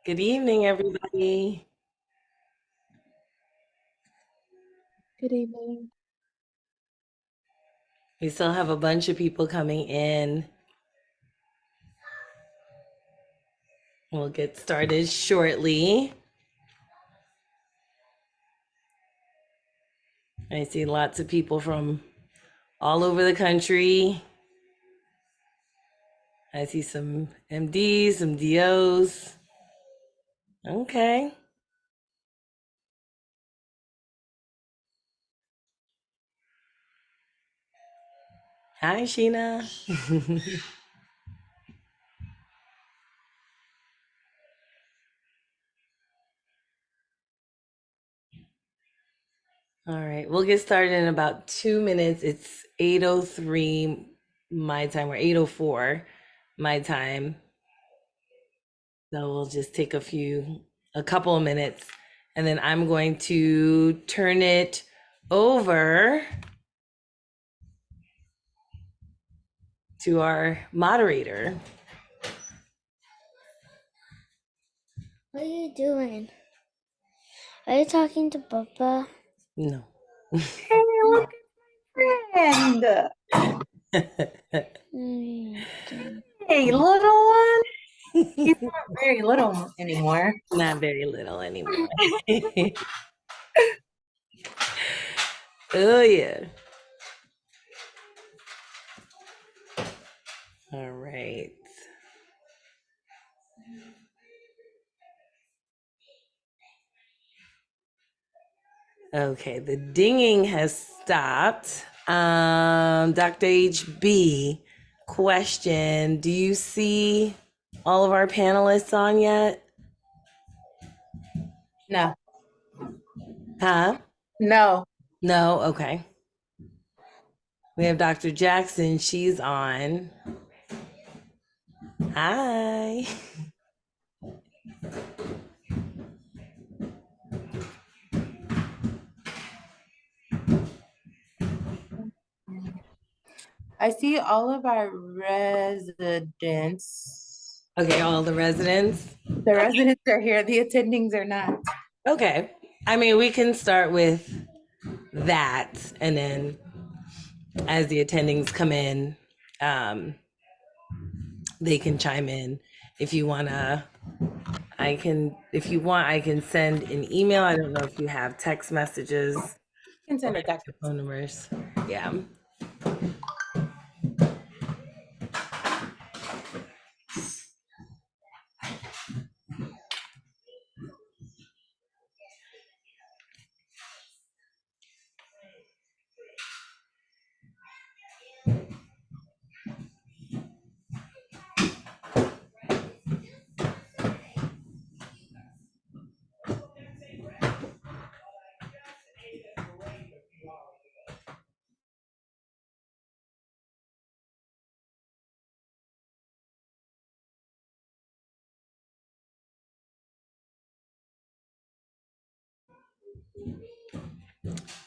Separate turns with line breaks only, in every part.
Good evening, everybody.
Good evening.
We still have a bunch of people coming in. We'll get started shortly. I see lots of people from all over the country. I see some MDs, some DOs. Okay. Hi, Sheena. All right, we'll get started in about 2 minutes. It's 8:03 my time, or 8:04 my time. So we'll just take a couple of minutes, and then I'm going to turn it over to our moderator.
What are you doing? Are you talking to Papa?
No.
Hey, look at my friend. Hey, little one. He's not very little anymore.
Not very little anymore. Oh, yeah. All right. Okay, the dinging has stopped. Dr. HB, question: do you see all of our panelists on yet?
No.
Huh?
No.
No? Okay. We have Dr. Jackson. She's on. Hi.
I see all of our residents.
Okay, all the residents.
The residents are here. The attendings are not.
Okay. I mean, we can start with that, and then as the attendings come in, they can chime in. If you wanna, if you want, I can send an email. I don't know if you have text messages
You can send a text.
phone numbers. Yeah.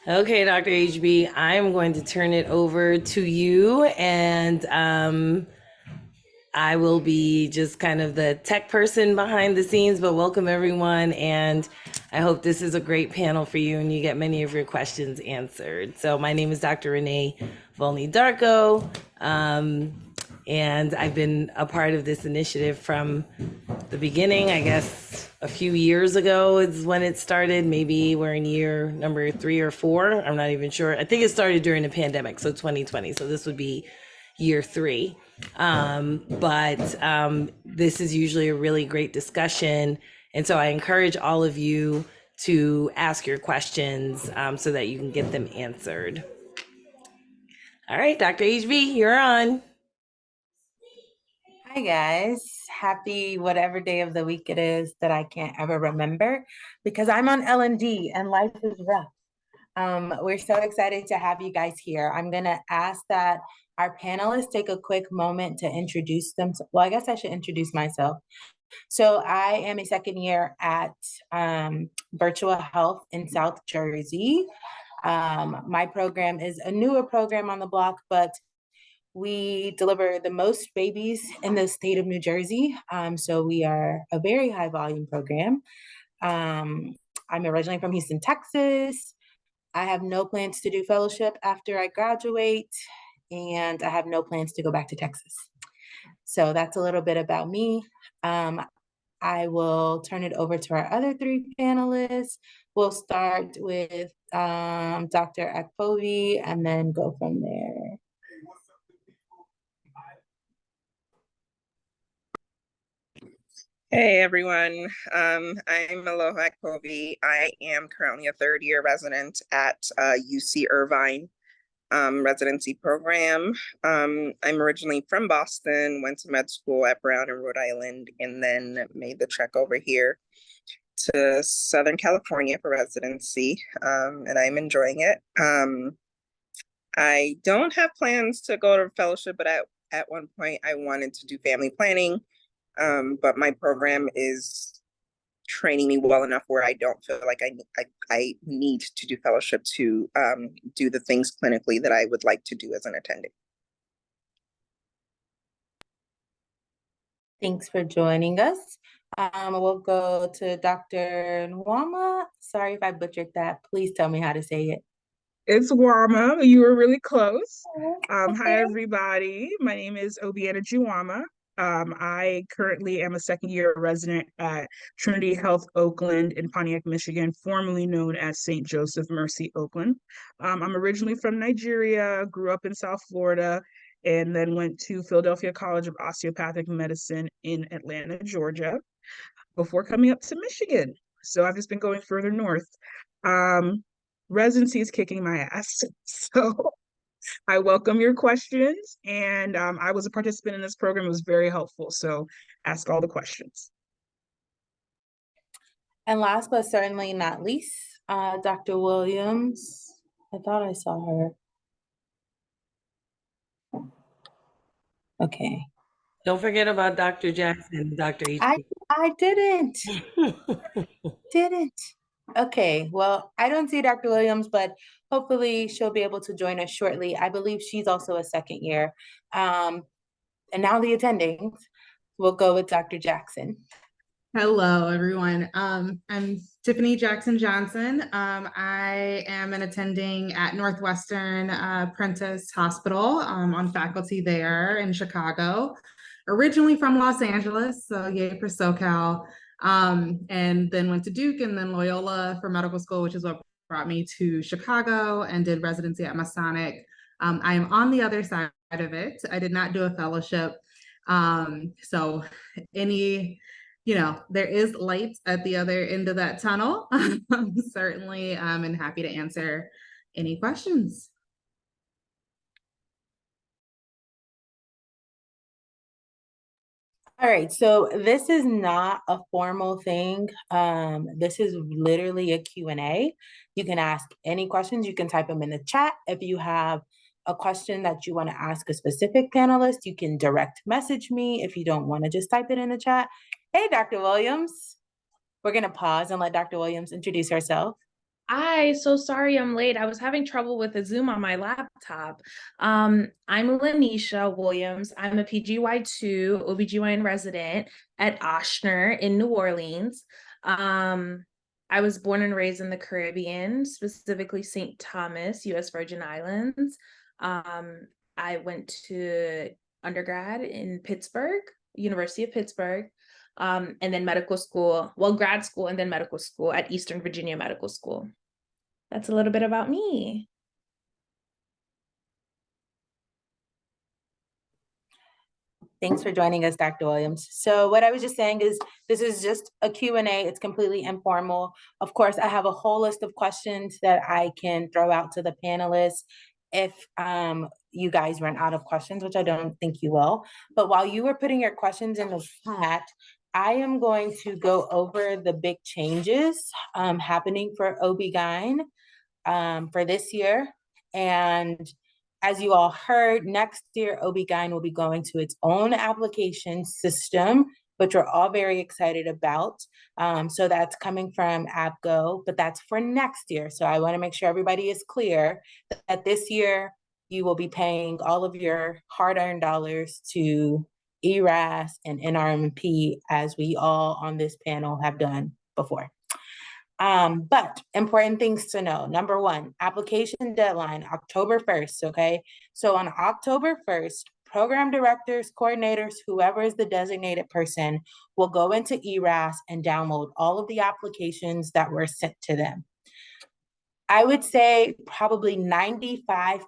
Okay, Dr. HB, I'm going to turn it over to you, and I will be just kind of the tech person behind the scenes, but welcome everyone. And I hope this is a great panel for you and you get many of your questions answered. So my name is Dr. Renee Volney Darko. And I've been a part of this initiative from the beginning. I guess a few years ago is when it started. Maybe we're in year number 3 or 4. I'm not even sure. I think it started during the pandemic, so 2020. So this would be year 3. But this is usually a really great discussion. And so I encourage all of you to ask your questions so that you can get them answered. All right, Dr. HB, you're on.
Hi, guys. Happy whatever day of the week it is that I can't ever remember because I'm on L&D and life is rough. We're so excited to have you guys here. I'm going to ask that our panelists take a quick moment to introduce themselves. Well, I guess I should introduce myself. So I am a second year at Virtual Health in South Jersey. My program is a newer program on the block, but We deliver the most babies in the state of New Jersey. So we are a very high volume program. I'm originally from Houston, Texas. I have no plans to do fellowship after I graduate, and I have no plans to go back to Texas. So that's a little bit about me. I will turn it over to our other three panelists. We'll start with Dr. Akpovi and then go from there.
Hey everyone, I'm Aloha Akpovi. I am currently a third-year resident at UC Irvine residency program. I'm originally from Boston, went to med school at Brown in Rhode Island, and then made the trek over here to Southern California for residency, and I'm enjoying it. I don't have plans to go to fellowship, but at one point I wanted to do family planning. But my program is training me well enough where I don't feel like I need to do fellowship to do the things clinically that I would like to do as an attending.
Thanks for joining us. We'll go to Dr. Nwamah. Sorry if I butchered that. Please tell me how to say it.
It's Nwamah. You were really close. Hi,
Okay.
everybody. My name is Nwamah. I currently am a second-year resident at Trinity Health Oakland in Pontiac, Michigan, formerly known as St. Joseph Mercy Oakland. I'm originally from Nigeria, grew up in South Florida, and then went to Philadelphia College of Osteopathic Medicine in Atlanta, Georgia, before coming up to Michigan. So I've just been going further north. Residency is kicking my ass. So I welcome your questions. And I was a participant in this program. It was very helpful. So ask all the questions.
And last but certainly not least, Dr. Williams. I thought I saw her. Okay.
Don't forget about Dr. Jackson, Dr. H.
I didn't. Okay, well, I don't see Dr. Williams, but hopefully she'll be able to join us shortly. I believe she's also a second year. And now the attendings. We'll go with Dr. Jackson.
Hello, everyone. I'm Tiffany Jackson Johnson. I am an attending at Northwestern Prentice Hospital on faculty there in Chicago. Originally from Los Angeles, so yay for SoCal. And then went to Duke and then Loyola for medical school, which is what brought me to Chicago, and did residency at Masonic. I am on the other side of it. I did not do a fellowship. So there is light at the other end of that tunnel. Certainly, and happy to answer any questions.
All right, so this is not a formal thing. This is literally a Q&A. You can ask any questions. You can type them in the chat. If you have a question that you want to ask a specific panelist, you can direct message me. If you don't want to just type it in the chat. Hey, Dr. Williams. We're going to pause and let Dr. Williams introduce herself.
Hi, so sorry I'm late. I was having trouble with the Zoom on my laptop. I'm Lanisha Williams. I'm a PGY2 OB-Gyn resident at Ochsner in New Orleans. I was born and raised in the Caribbean, specifically St. Thomas, U.S. Virgin Islands. I went to undergrad in Pittsburgh, University of Pittsburgh. And then grad school and then medical school at Eastern Virginia Medical School. That's a little bit about me.
Thanks for joining us, Dr. Williams. So what I was just saying is this is just a Q&A. It's completely informal. Of course, I have a whole list of questions that I can throw out to the panelists if you guys run out of questions, which I don't think you will. But while you were putting your questions in the chat, I am going to go over the big changes happening for OB-Gyn for this year. And as you all heard, next year, OB-Gyn will be going to its own application system, which we're all very excited about. So that's coming from ABGO, but that's for next year. So I want to make sure everybody is clear that this year, you will be paying all of your hard-earned dollars to ERAS and NRMP, as we all on this panel have done before. But important things to know. Number one, application deadline, October 1st, okay? So on October 1st, program directors, coordinators, whoever is the designated person will go into ERAS and download all of the applications that were sent to them. I would say probably 95%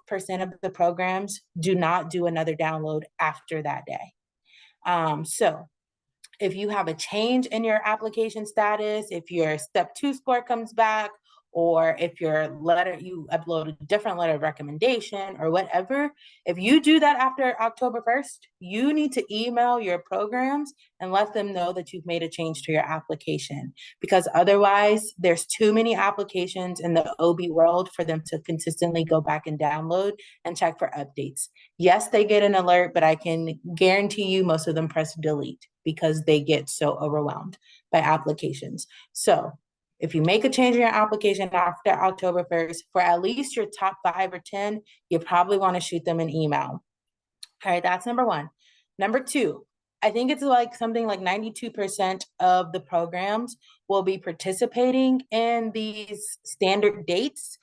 of the programs do not do another download after that day. So if you have a change in your application status, if your step 2 score comes back, or if your letter, you upload a different letter of recommendation or whatever, if you do that after October 1st, you need to email your programs and let them know that you've made a change to your application, because otherwise there's too many applications in the OB world for them to consistently go back and download and check for updates. Yes, they get an alert, but I can guarantee you most of them press delete because they get so overwhelmed by applications. So if you make a change in your application after October 1st, for at least your top 5 or 10, you probably want to shoot them an email. All right, that's number one. Number two, I think it's like something like 92% of the programs will be participating in these standard dates.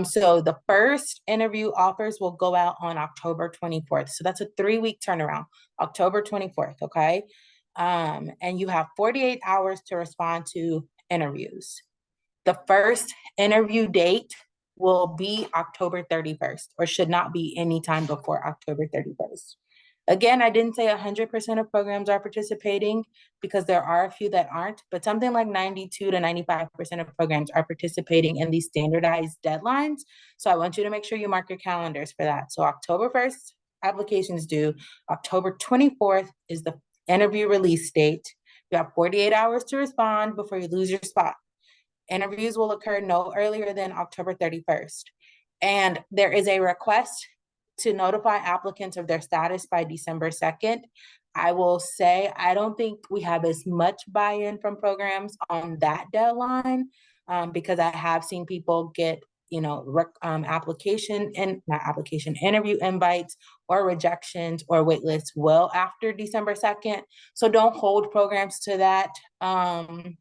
So the first interview offers will go out on October 24th. So that's a 3-week turnaround, October 24th, okay? And you have 48 hours to respond to interviews. The first interview date will be October 31st, or should not be any time before October 31st. Again, I didn't say 100% of programs are participating, because there are a few that aren't, but something like 92 to 95% of programs are participating in these standardized deadlines. So I want you to make sure you mark your calendars for that. So October 1st, applications due. October 24th is the interview release date. You have 48 hours to respond before you lose your spot. Interviews will occur no earlier than October 31st. And there is a request to notify applicants of their status by December 2nd. I will say, I don't think we have as much buy-in from programs on that deadline, because I have seen people get, interview invites or rejections or wait lists well after December 2nd. So don't hold programs to that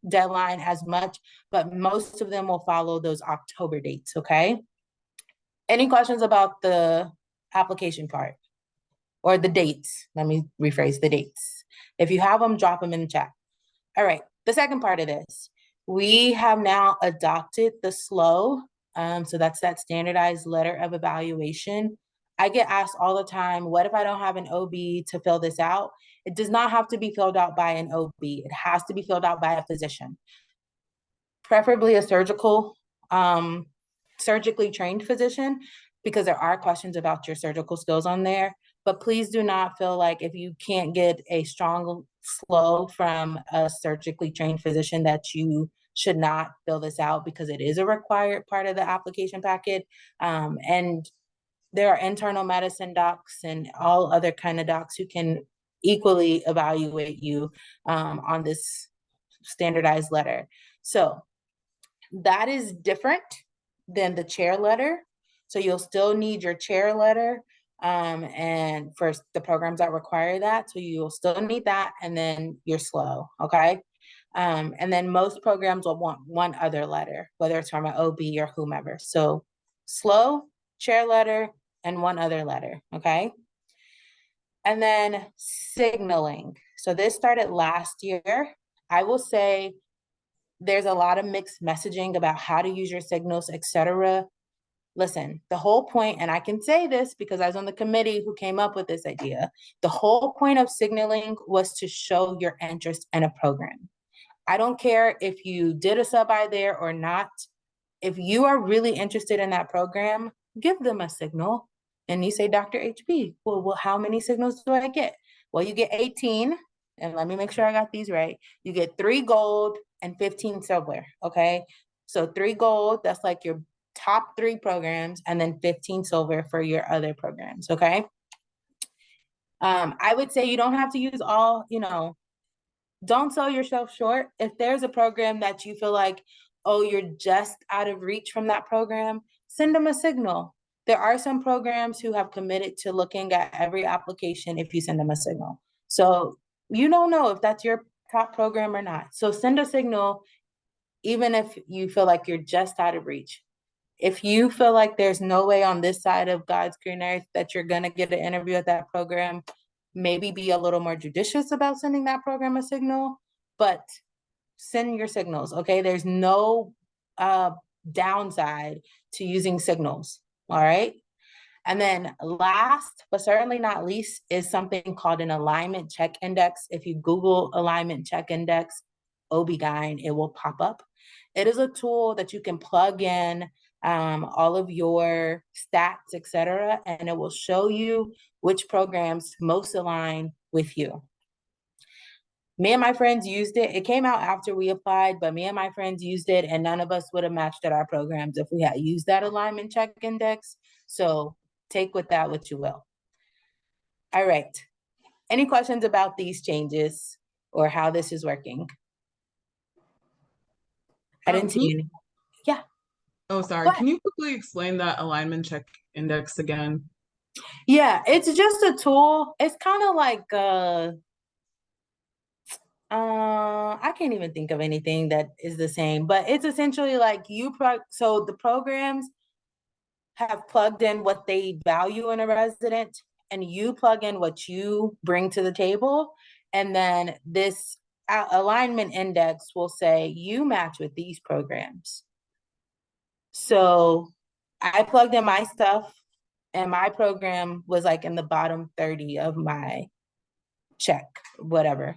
deadline as much, but most of them will follow those October dates, okay? Any questions about the application part or the dates? Let me rephrase the dates. If you have them, drop them in the chat. All right, the second part of this, we have now adopted the SLO. So that's that standardized letter of evaluation. I get asked all the time, what if I don't have an OB to fill this out? It does not have to be filled out by an OB. It has to be filled out by a physician, preferably a surgically trained physician, because there are questions about your surgical skills on there. But please do not feel like if you can't get a strong SLO from a surgically trained physician that you should not fill this out, because it is a required part of the application packet. And there are internal medicine docs and all other kind of docs who can equally evaluate you on this standardized letter. So that is different than the chair letter. So you'll still need your chair letter, and for the programs that require that. So you'll still need that, and then your SLO, okay? And then most programs will want one other letter, whether it's from an OB or whomever. So SLO, chair letter, and one other letter, okay? And then signaling. So this started last year. I will say there's a lot of mixed messaging about how to use your signals, etc. Listen, the whole point, and I can say this because I was on the committee who came up with this idea, the whole point of signaling was to show your interest in a program. I don't care if you did a sub-I there or not. If you are really interested in that program, give them a signal. And you say, Dr. HB, well, how many signals do I get? Well, you get 18, and let me make sure I got these right. You get 3 gold and 15 silver, okay? So 3 gold, that's like your top 3 programs, and then 15 silver for your other programs, okay? I would say you don't have to use all, don't sell yourself short. If there's a program that you feel like, oh, you're just out of reach from that program, send them a signal. There are some programs who have committed to looking at every application if you send them a signal. So you don't know if that's your top program or not. So send a signal, even if you feel like you're just out of reach. If you feel like there's no way on this side of God's green earth that you're gonna get an interview at that program, maybe be a little more judicious about sending that program a signal, but send your signals, okay? There's no downside to using signals, all right? And then last, but certainly not least, is something called an alignment check index. If you Google alignment check index, OB-Gyn, it will pop up. It is a tool that you can plug in all of your stats, etc., and it will show you which programs most align with you. Me and my friends used it. It came out after we applied, but me and my friends used it, and none of us would have matched at our programs if we had used that alignment check index. So take with that what you will. All right. Any questions about these changes or how this is working? I didn't see any. Yeah.
Oh, sorry. Can you quickly explain that alignment check index again?
Yeah, it's just a tool. It's kind of like I can't even think of anything that is the same, but it's essentially like so the programs have plugged in what they value in a resident, and you plug in what you bring to the table, and then this alignment index will say you match with these programs. So I plugged in my stuff, and my program was like in the bottom 30 of my check, whatever.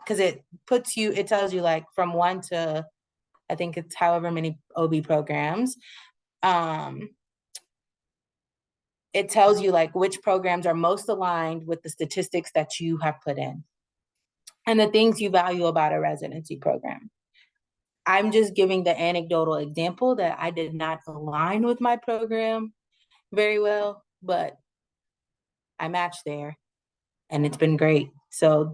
Because it tells you like from 1 to, I think it's however many OB programs. It tells you like which programs are most aligned with the statistics that you have put in and the things you value about a residency program. I'm just giving the anecdotal example that I did not align with my program very well, but I matched there and it's been great. So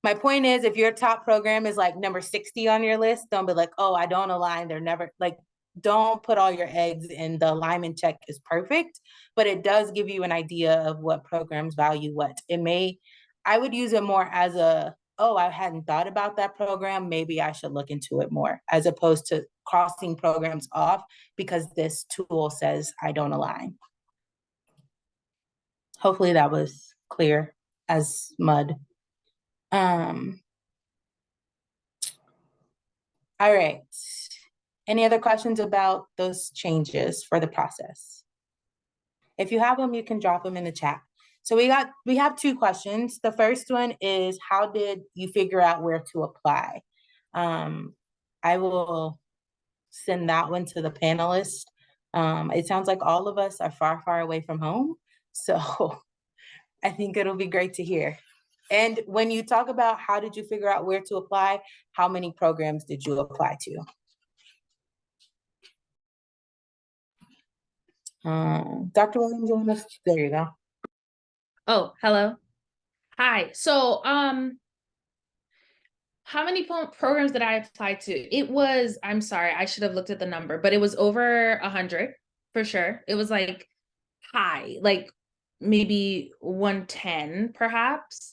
my point is, if your top program is like number 60 on your list, don't be like, oh, I don't align. They're never like, don't put all your eggs in the alignment check is perfect, but it does give you an idea of what programs value what. I would use it more as I hadn't thought about that program. Maybe I should look into it more, as opposed to crossing programs off because this tool says I don't align. Hopefully that was clear as mud. All right. Any other questions about those changes for the process? If you have them, you can drop them in the chat. So we have 2 questions. The first one is, how did you figure out where to apply? I will send that one to the panelists. It sounds like all of us are far, far away from home. So I think it'll be great to hear. And when you talk about how did you figure out where to apply, how many programs did you apply to? Dr. Williams, there you go.
Oh, hello. Hi. So, how many programs did I apply to? It was, I'm sorry, I should have looked at the number, but it was over 100 for sure. It was like high, like maybe 110 perhaps.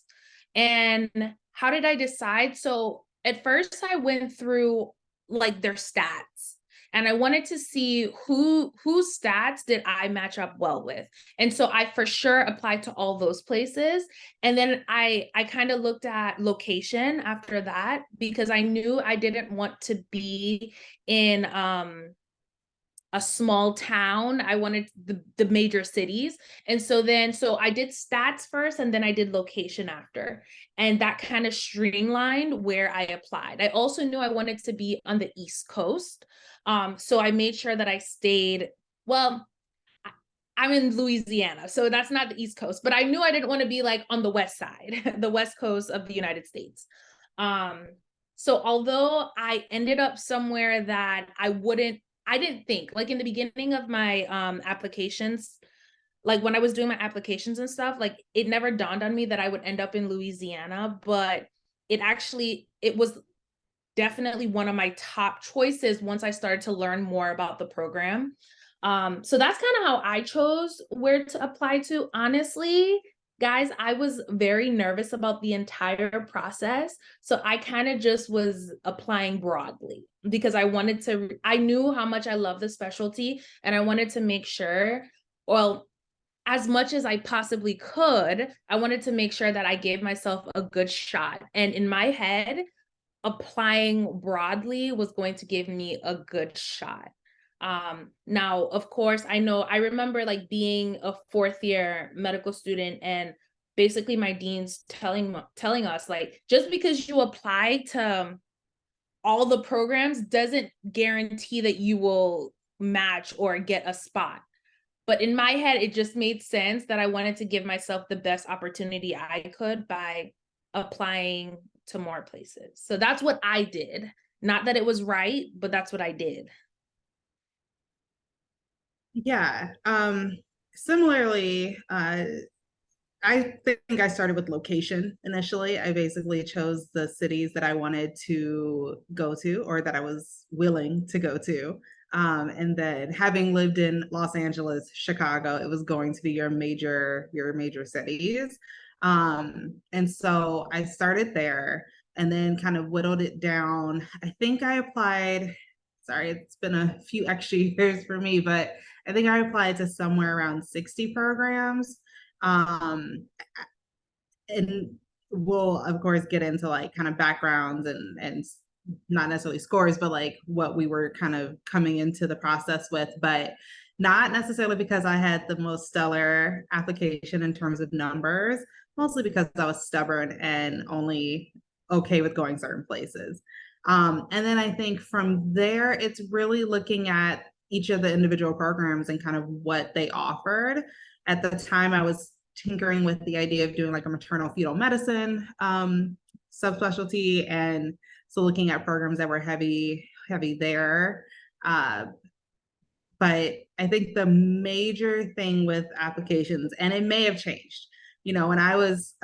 And how did I decide? So at first I went through like their stats, and I wanted to see whose stats did I match up well with. And so I for sure applied to all those places. And then I kind of looked at location after that, because I knew I didn't want to be in a small town. I wanted the major cities. And so I did stats first, and then I did location after. And that kind of streamlined where I applied. I also knew I wanted to be on the East Coast. So I made sure that I stayed, well, I'm in Louisiana, so that's not the East Coast, but I knew I didn't want to be like on the West side, the West Coast of the United States. So although I ended up somewhere that I didn't think, like in the beginning of my applications, like when I was doing my applications and stuff, like it never dawned on me that I would end up in Louisiana, but it was definitely one of my top choices once I started to learn more about the program. So that's kind of how I chose where to apply to. Honestly, guys, I was very nervous about the entire process. So I kind of just was applying broadly because I knew how much I love the specialty and I wanted to make sure, well, as much as I possibly could, I wanted to make sure that I gave myself a good shot. And in my head, applying broadly was going to give me a good shot. Now, of course, I remember like being a fourth year medical student and basically my deans telling us like, just because you apply to all the programs doesn't guarantee that you will match or get a spot. But in my head, it just made sense that I wanted to give myself the best opportunity I could by applying to more places. So that's what I did. Not that it was right, but that's what I did.
Yeah. Similarly, I think I started with location initially. I basically chose the cities that I wanted to go to or that I was willing to go to. And then having lived in Los Angeles, Chicago, it was going to be your major cities. And so I started there and then kind of whittled it down. I think I applied, sorry, it's been a few extra years for me, but I think I applied to somewhere around 60 programs. And we'll of course get into like kind of backgrounds and not necessarily scores, but like what we were kind of coming into the process with, but not necessarily because I had the most stellar application in terms of numbers, mostly because I was stubborn and only okay with going certain places. And then I think from there, it's really looking at each of the individual programs and kind of what they offered. At the time, I was tinkering with the idea of doing like a maternal fetal medicine subspecialty, and so looking at programs that were heavy there. But I think the major thing with applications, and it may have changed, when I was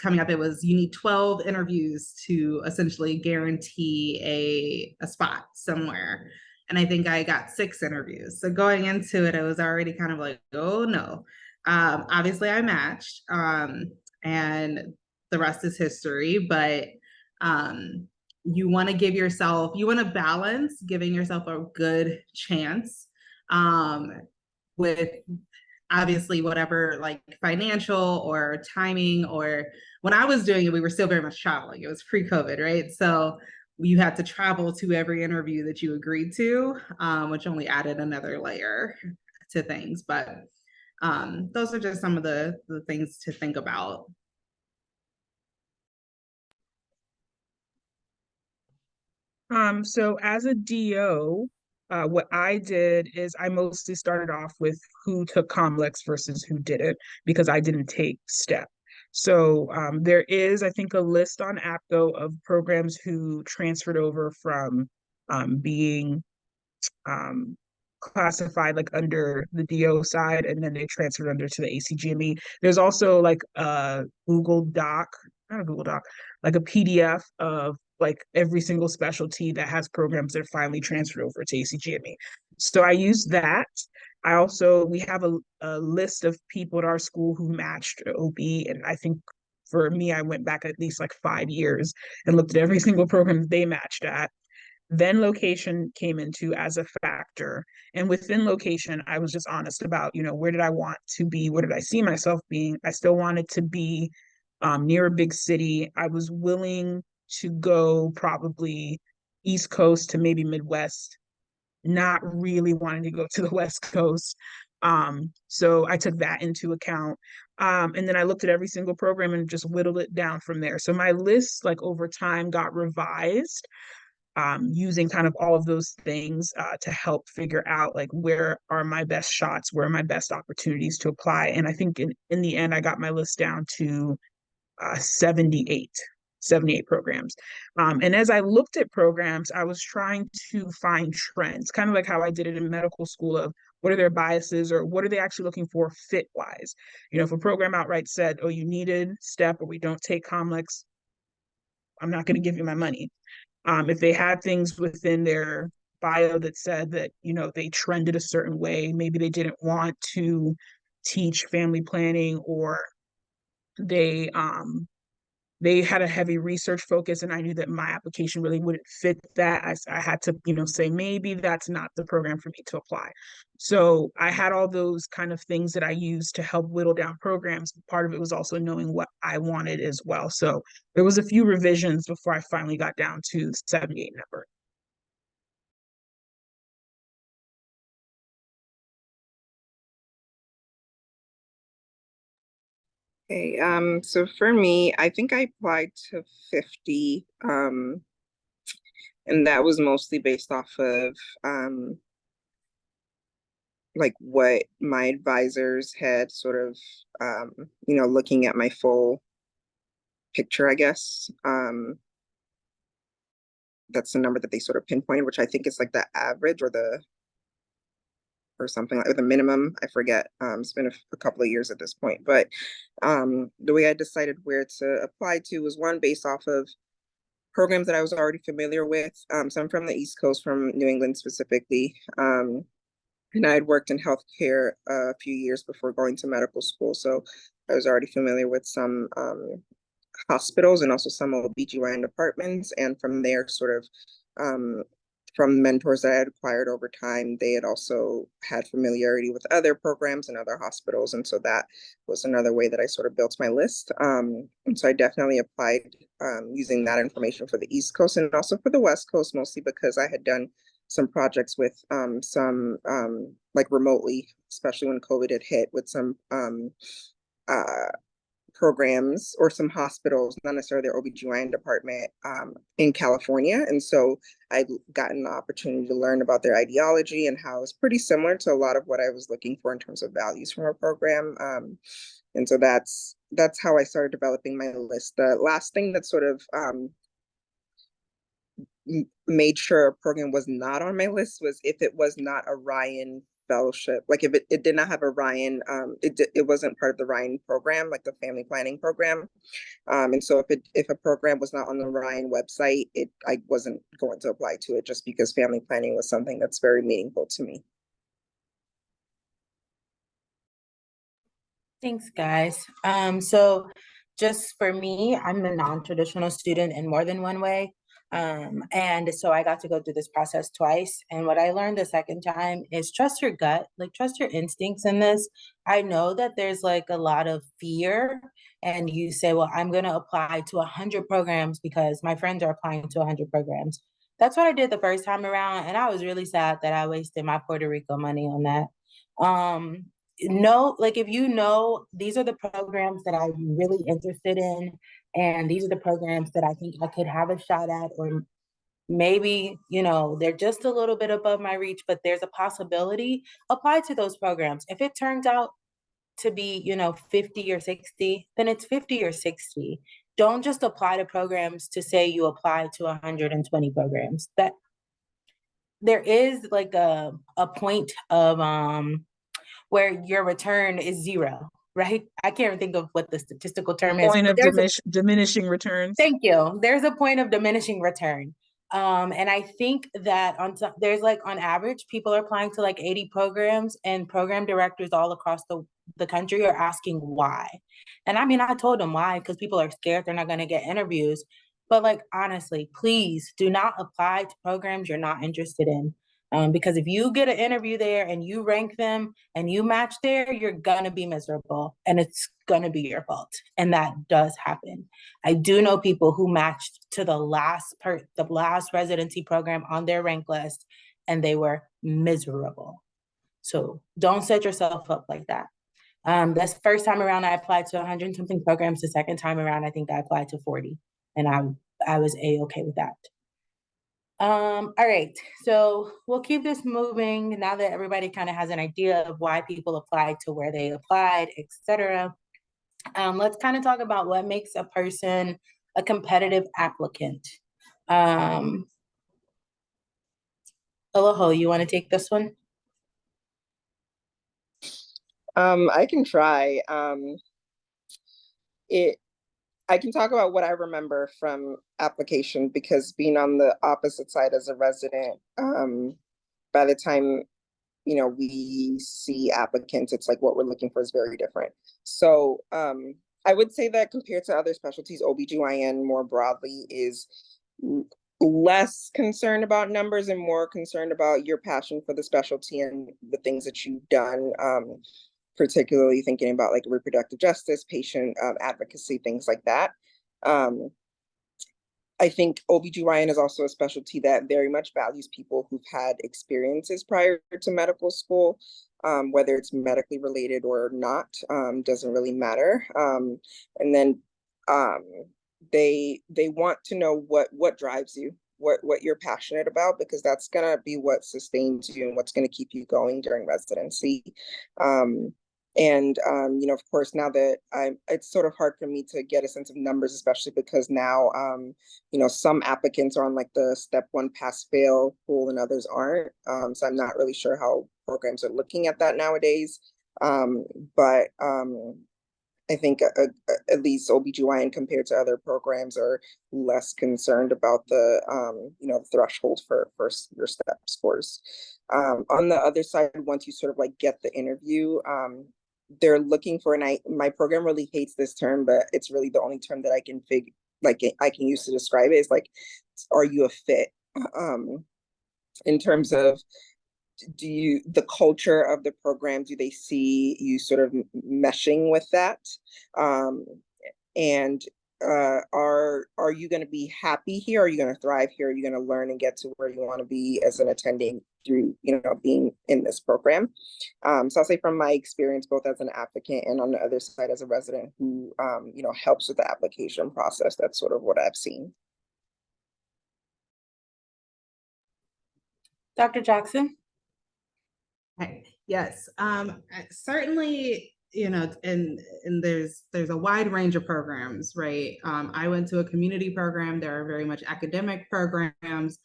coming up, it was you need 12 interviews to essentially guarantee a spot somewhere. And I think I got 6 interviews. So going into it, I was already kind of like, oh no. Obviously I matched, and the rest is history, but you want to balance giving yourself a good chance with obviously whatever like financial or timing, or when I was doing it, we were still very much traveling. It was pre-COVID, right? So you had to travel to every interview that you agreed to, which only added another layer to things. But those are just some of the things to think about.
So as a DO, what I did is I mostly started off with who took Comlex versus who didn't, because I didn't take STEP. So there is, I think, a list on APCO of programs who transferred over from being classified like under the DO side, and then they transferred under to the ACGME. There's also like a Google Doc, not a Google Doc, like a PDF of like every single specialty that has programs that finally transferred over to ACGME. So I use that. We have a list of people at our school who matched OB, and I think for me, I went back at least like 5 years and looked at every single program they matched at. Then location came into as a factor. And within location, I was just honest about, where did I want to be? Where did I see myself being? I still wanted to be near a big city. I was willing to go probably East Coast to maybe Midwest, not really wanting to go to the West Coast. So I took that into account. And then I looked at every single program and just whittled it down from there. So my list, like over time, got revised, using kind of all of those things to help figure out like where are my best shots, where are my best opportunities to apply. And I think in the end, I got my list down to 78 programs. And as I looked at programs, I was trying to find trends, kind of like how I did it in medical school, of what are their biases or what are they actually looking for fit wise. If a program outright said, oh, you needed STEP or we don't take Comlex, I'm not going to give you my money. If they had things within their bio that said that, they trended a certain way. Maybe they didn't want to teach family planning, or they had a heavy research focus, and I knew that my application really wouldn't fit that. I had to, say maybe that's not the program for me to apply. So I had all those kind of things that I used to help whittle down programs. Part of it was also knowing what I wanted as well. So there was a few revisions before I finally got down to the 78 number.
Okay, so for me, I think I applied to 50, and that was mostly based off of like what my advisors had sort of looking at my full picture, I guess. That's the number that they sort of pinpointed, which I think is like the average or something like, or the minimum. I forget. It's been a couple of years at this point, but the way I decided where to apply to was one based off of programs that I was already familiar with. So I'm from the East Coast, from New England specifically. And I had worked in healthcare a few years before going to medical school. So I was already familiar with some hospitals and also some OB-Gyn departments. And from there, sort of from mentors that I had acquired over time, they had also had familiarity with other programs and other hospitals. And so that was another way that I sort of built my list. And so I definitely applied using that information for the East Coast and also for the West Coast, mostly because I had done some projects with some like remotely, especially when COVID had hit, with some programs or some hospitals, not necessarily their OB-GYN department, in California. And so I'd gotten the opportunity to learn about their ideology and how it's pretty similar to a lot of what I was looking for in terms of values from a program. And so that's how I started developing my list. The last thing that sort of made sure a program was not on my list was if it was not a Ryan fellowship. Like if it did not have a Ryan, it wasn't part of the Ryan program, like the family planning program. And so if a program was not on the Ryan website, I wasn't going to apply to it, just because family planning was something that's very meaningful to me.
Thanks, guys. So just for me, I'm a non-traditional student in more than one way. And so I got to go through this process twice. And what I learned the second time is trust your gut, like trust your instincts in this. I know that there's like a lot of fear, and you say, well, I'm going to apply to 100 programs because my friends are applying to 100 programs. That's what I did the first time around. And I was really sad that I wasted my Puerto Rico money on that. No, like if you know these are the programs that I'm really interested in, and these are the programs that I think I could have a shot at, or maybe, they're just a little bit above my reach, but there's a possibility, apply to those programs. If it turns out to be, 50 or 60, then it's 50 or 60. Don't just apply to programs to say you apply to 120 programs. That there is like a point of where your return is zero, right? I can't think of what the statistical term is.
Point of diminishing returns.
Thank you. There's a point of diminishing return. And I think that there's like on average, people are applying to like 80 programs, and program directors all across the country are asking why. And I mean, I told them why, because people are scared they're not going to get interviews. But like, honestly, please do not apply to programs you're not interested in. Because if you get an interview there and you rank them and you match there, you're gonna be miserable, and it's gonna be your fault. And that does happen. I do know people who matched to the last residency program on their rank list, and they were miserable. So don't set yourself up like that. This first time around, I applied to 100 something programs. The second time around, I think I applied to 40, and I was a-okay with that. All right, so we'll keep this moving now that everybody kind of has an idea of why people applied to where they applied, etc. Let's kind of talk about what makes a person a competitive applicant. Aloho, you want to take this one?
I can try. I can talk about what I remember from application, because being on the opposite side as a resident, by the time, we see applicants, it's like what we're looking for is very different. So I would say that compared to other specialties, OB-GYN more broadly is less concerned about numbers and more concerned about your passion for the specialty and the things that you've done, particularly thinking about like reproductive justice, patient advocacy, things like that. I think OB-GYN is also a specialty that very much values people who've had experiences prior to medical school, whether it's medically related or not, doesn't really matter. And then they want to know what drives you, what you're passionate about, because that's gonna be what sustains you and what's gonna keep you going during residency. And of course, now that it's sort of hard for me to get a sense of numbers, especially because now, some applicants are on like the step 1 pass fail pool and others aren't. So I'm not really sure how programs are looking at that nowadays. But I think at least OB-GYN compared to other programs are less concerned about the, the threshold for your step scores. On the other side, once you sort of like get the interview, they're looking for, and my program really hates this term, but it's really the only term that I can I can use to describe it, is like, are you a fit? In terms of, the culture of the program, do they see you sort of meshing with that? And are you going to be happy here? Are you going to thrive here? Are you going to learn and get to where you want to be as an attending through, being in this program? So I'll say from my experience, both as an applicant and on the other side as a resident who, helps with the application process, that's sort of what I've seen.
Dr. Jackson?
Yes, certainly, and there's a wide range of programs, right? I went to a community program. There are very much academic programs.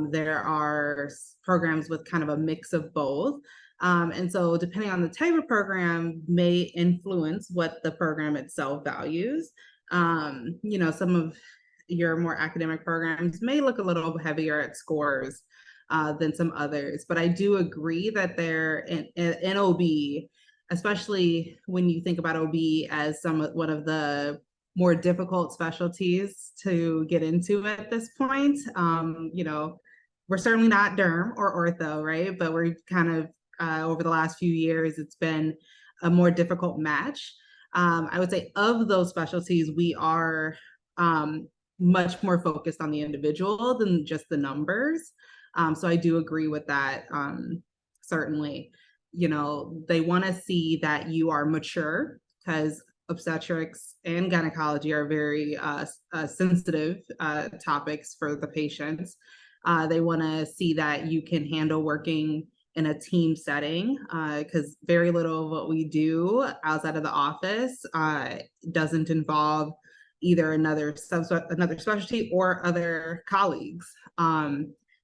There are programs with kind of a mix of both. And so depending on the type of program may influence what the program itself values. Some of your more academic programs may look a little heavier at scores than some others. But I do agree that they're in OB, especially when you think about OB as one of the more difficult specialties to get into at this point. We're certainly not derm or ortho, right? But we're kind of, over the last few years, it's been a more difficult match. I would say of those specialties, we are much more focused on the individual than just the numbers. So I do agree with that. Certainly, they want to see that you are mature, because obstetrics and gynecology are very sensitive topics for the patients. They want to see that you can handle working in a team setting, because very little of what we do outside of the office doesn't involve either another specialty or other colleagues.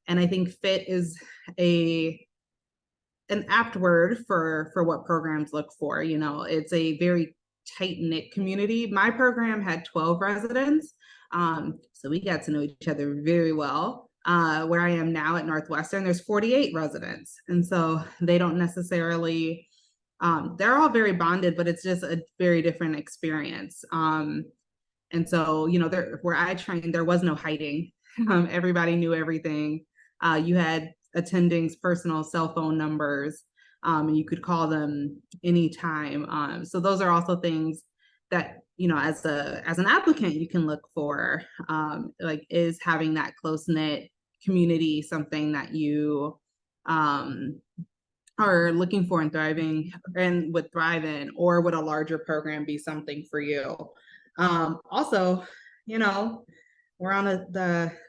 And I think fit is an apt word for what programs look for. It's a very tight-knit community. My program had 12 residents, so we got to know each other very well. Where I am now at Northwestern, there's 48 residents. And so they don't necessarily, they're all very bonded, but it's just a very different experience. And so, where I trained, there was no hiding. Everybody knew everything. You had attendings' personal cell phone numbers, and you could call them anytime. So those are also things that, as an applicant, you can look for, like, is having that close-knit community something that you are looking for and thriving and would thrive in, or would a larger program be something for you? Also, we're on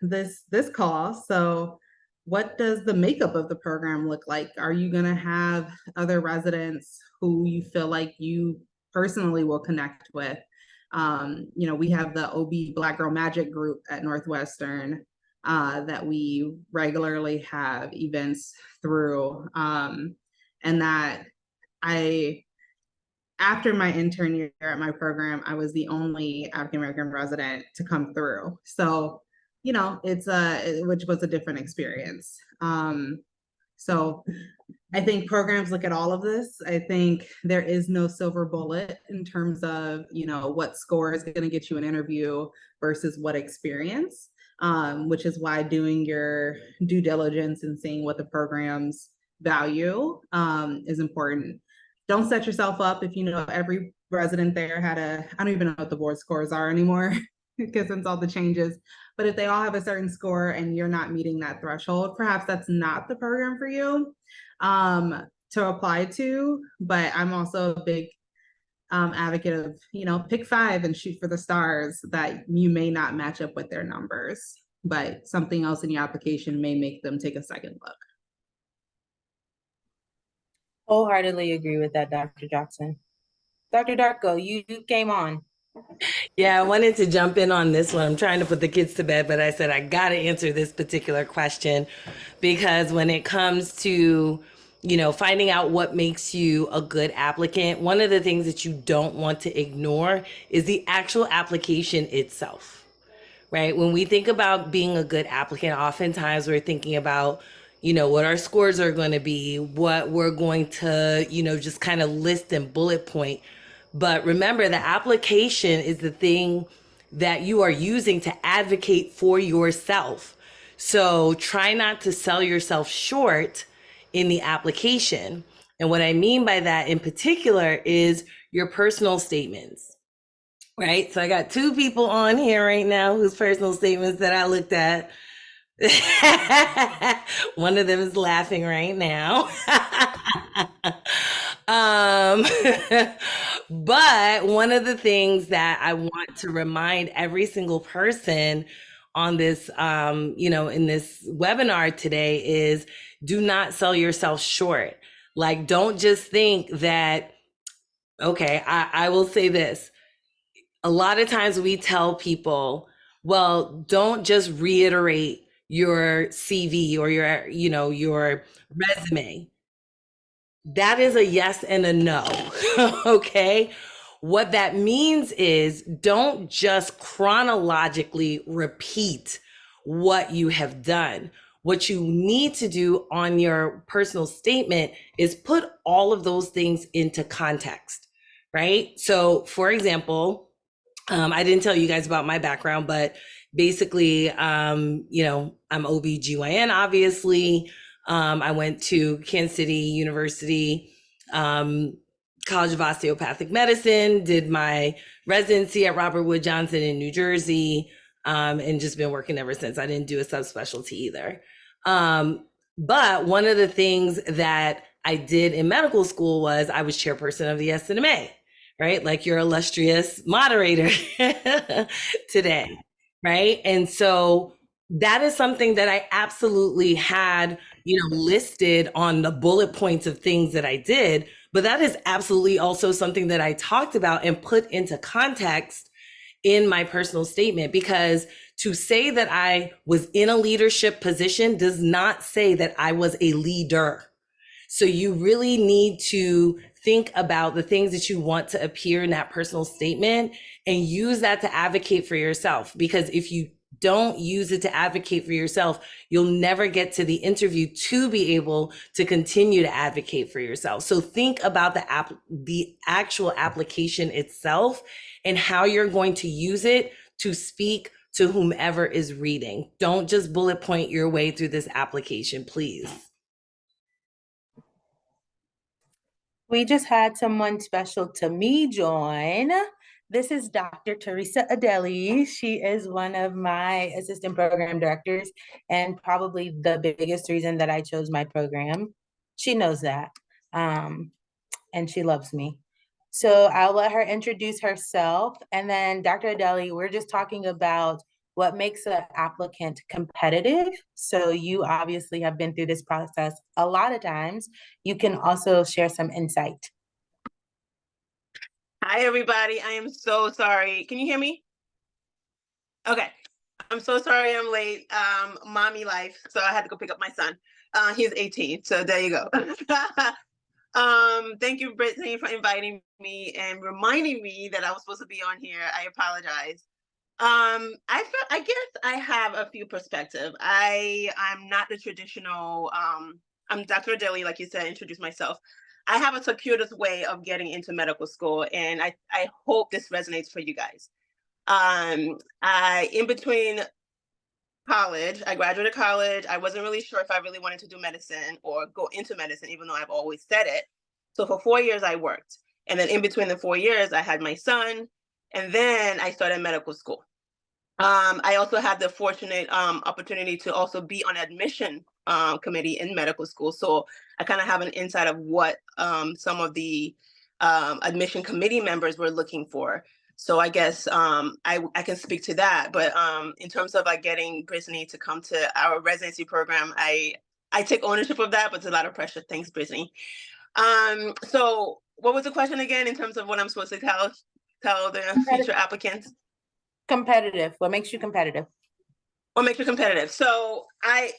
this call, so what does the makeup of the program look like? Are you going to have other residents who you feel like you personally will connect with? We have the OB Black Girl Magic group at Northwestern that we regularly have events through, and that after my intern year at my program, I was the only African American resident to come through. So, you know, which was a different experience. So I think programs look at all of this. I think there is no silver bullet in terms of, you know, what score is going to get you an interview versus what experience, which is why doing your due diligence and seeing what the programs value is important. Don't set yourself up if you know every resident there had I don't even know what the board scores are anymore because since all the changes, but if they all have a certain score and you're not meeting that threshold, perhaps that's not the program for you to apply to. But I'm also a big advocate of, you know, pick 5 and shoot for the stars that you may not match up with their numbers, but something else in your application may make them take a second look.
Wholeheartedly agree with that, Dr. Jackson. Dr. Darko, you came on.
Yeah, I wanted to jump in on this one. I'm trying to put the kids to bed, but I said I got to answer this particular question because when it comes to, you know, finding out what makes you a good applicant, one of the things that you don't want to ignore is the actual application itself, right? When we think about being a good applicant, oftentimes we're thinking about, you know, what our scores are going to be, what we're going to, you know, just kind of list and bullet point. But remember, the application is the thing that you are using to advocate for yourself. So try not to sell yourself short in the application. And what I mean by that in particular is your personal statements, right? So I got 2 people on here right now whose personal statements that I looked at. One of them is laughing right now. But one of the things that I want to remind every single person on this, you know, in this webinar today is do not sell yourself short. Like, don't just think that, okay, I will say this. A lot of times we tell people, well, don't just reiterate your CV or your, you know, your resume. That is a yes and a no. Okay. What that means is don't just chronologically repeat what you have done. What you need to do on your personal statement is put all of those things into context, right? So for example, I didn't tell you guys about my background, but basically, you know, I'm OB-Gyn, obviously. I went to Kansas City University, College of Osteopathic Medicine, did my residency at Robert Wood Johnson in New Jersey, and just been working ever since. I didn't do a subspecialty either. But one of the things that I did in medical school was I was chairperson of the SNMA, right? Like your illustrious moderator today, right? And so that is something that I absolutely had, you know, listed on the bullet points of things that I did, but that is absolutely also something that I talked about and put into context in my personal statement, because to say that I was in a leadership position does not say that I was a leader. So you really need to think about the things that you want to appear in that personal statement and use that to advocate for yourself. Because if you don't use it to advocate for yourself, you'll never get to the interview to be able to continue to advocate for yourself. So think about the actual application itself and how you're going to use it to speak to whomever is reading. Don't just bullet point your way through this application, please.
We just had someone special to me join. This is Dr. Teresa Adeliyi. She is one of my assistant program directors and probably the biggest reason that I chose my program. She knows that, and she loves me. So I'll let her introduce herself. And then Dr. Adeliyi, we're just talking about what makes an applicant competitive. So you obviously have been through this process a lot of times. You can also share some insight.
Hi, everybody. I am so sorry. Can you hear me? Okay. I'm so sorry I'm late. Mommy life. So I had to go pick up my son. He's 18. So there you go. Thank you, Brittany, for inviting me and reminding me that I was supposed to be on here. I apologize. I guess I have a few perspectives. I'm not the traditional, I'm Dr. Adeliyi, like you said, introduce myself. I have a circuitous way of getting into medical school, and I hope this resonates for you guys. In between college, I graduated college. I wasn't really sure if I really wanted to do medicine or go into medicine, even though I've always said it. So for 4 years, I worked. And then in between the 4 years, I had my son. And then I started medical school. I also had the fortunate opportunity to also be on admission committee in medical school. So I kind of have an insight of what some of the admission committee members were looking for. So I guess I can speak to that. But in terms of like getting Brittany to come to our residency program, I take ownership of that, but it's a lot of pressure. Thanks, Brittany. So what was the question again in terms of what I'm supposed to tell the future applicants?
Competitive. What makes you competitive?
What makes you competitive? So I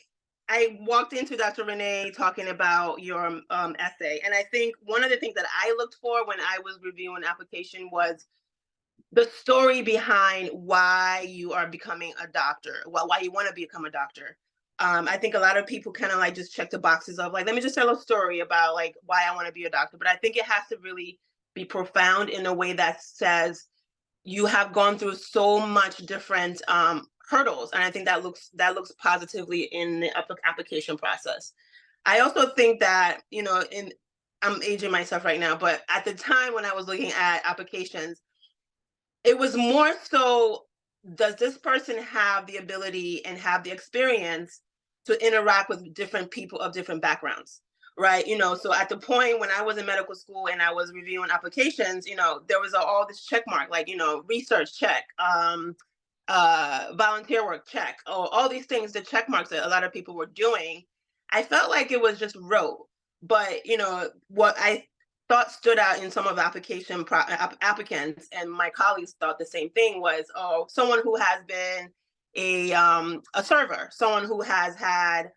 walked into Dr. Renee talking about your essay, and I think one of the things that I looked for when I was reviewing an application was the story behind why you are becoming a doctor, why you want to become a doctor. I think a lot of people kind of like just check the boxes of like, let me just tell a story about like why I want to be a doctor. But I think it has to really be profound in a way that says you have gone through so much different hurdles, and I think that looks positively in the application process. I also think that I'm aging myself right now, but at the time when I was looking at applications, it was more so, does this person have the ability and have the experience to interact with different people of different backgrounds? Right. So at the point when I was in medical school and I was reviewing applications, there was all this check mark, like, research check, volunteer work check, all these things, the check marks that a lot of people were doing. I felt like it was just rote. But, what I thought stood out in some of the applicants, and my colleagues thought the same thing, was, someone who has been a server, someone who has had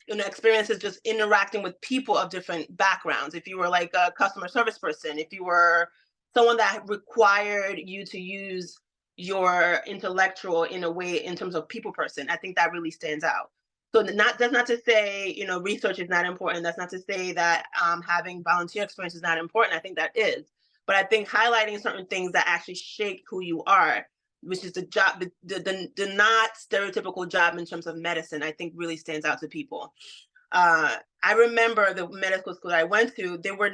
experiences just interacting with people of different backgrounds. If you were like a customer service person, if you were someone that required you to use your intellectual in a way in terms of people person, I think that really stands out. So that's not to say, research is not important. That's not to say that having volunteer experience is not important. I think that is. But I think highlighting certain things that actually shape who you are, which is the job, the not stereotypical job in terms of medicine, I think really stands out to people. I remember the medical school I went to, they were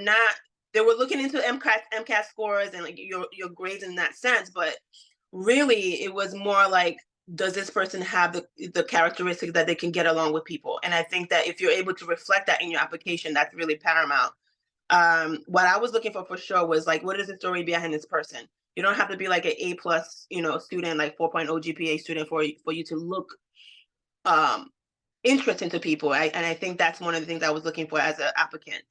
looking into MCAT scores and like your grades in that sense, but really it was more like, does this person have the characteristics that they can get along with people? And I think that if you're able to reflect that in your application, that's really paramount. What I was looking for sure was like, what is the story behind this person? You don't have to be like an A+, student, like 4.0 GPA student for you to look interesting to people. And I think that's one of the things I was looking for as an applicant.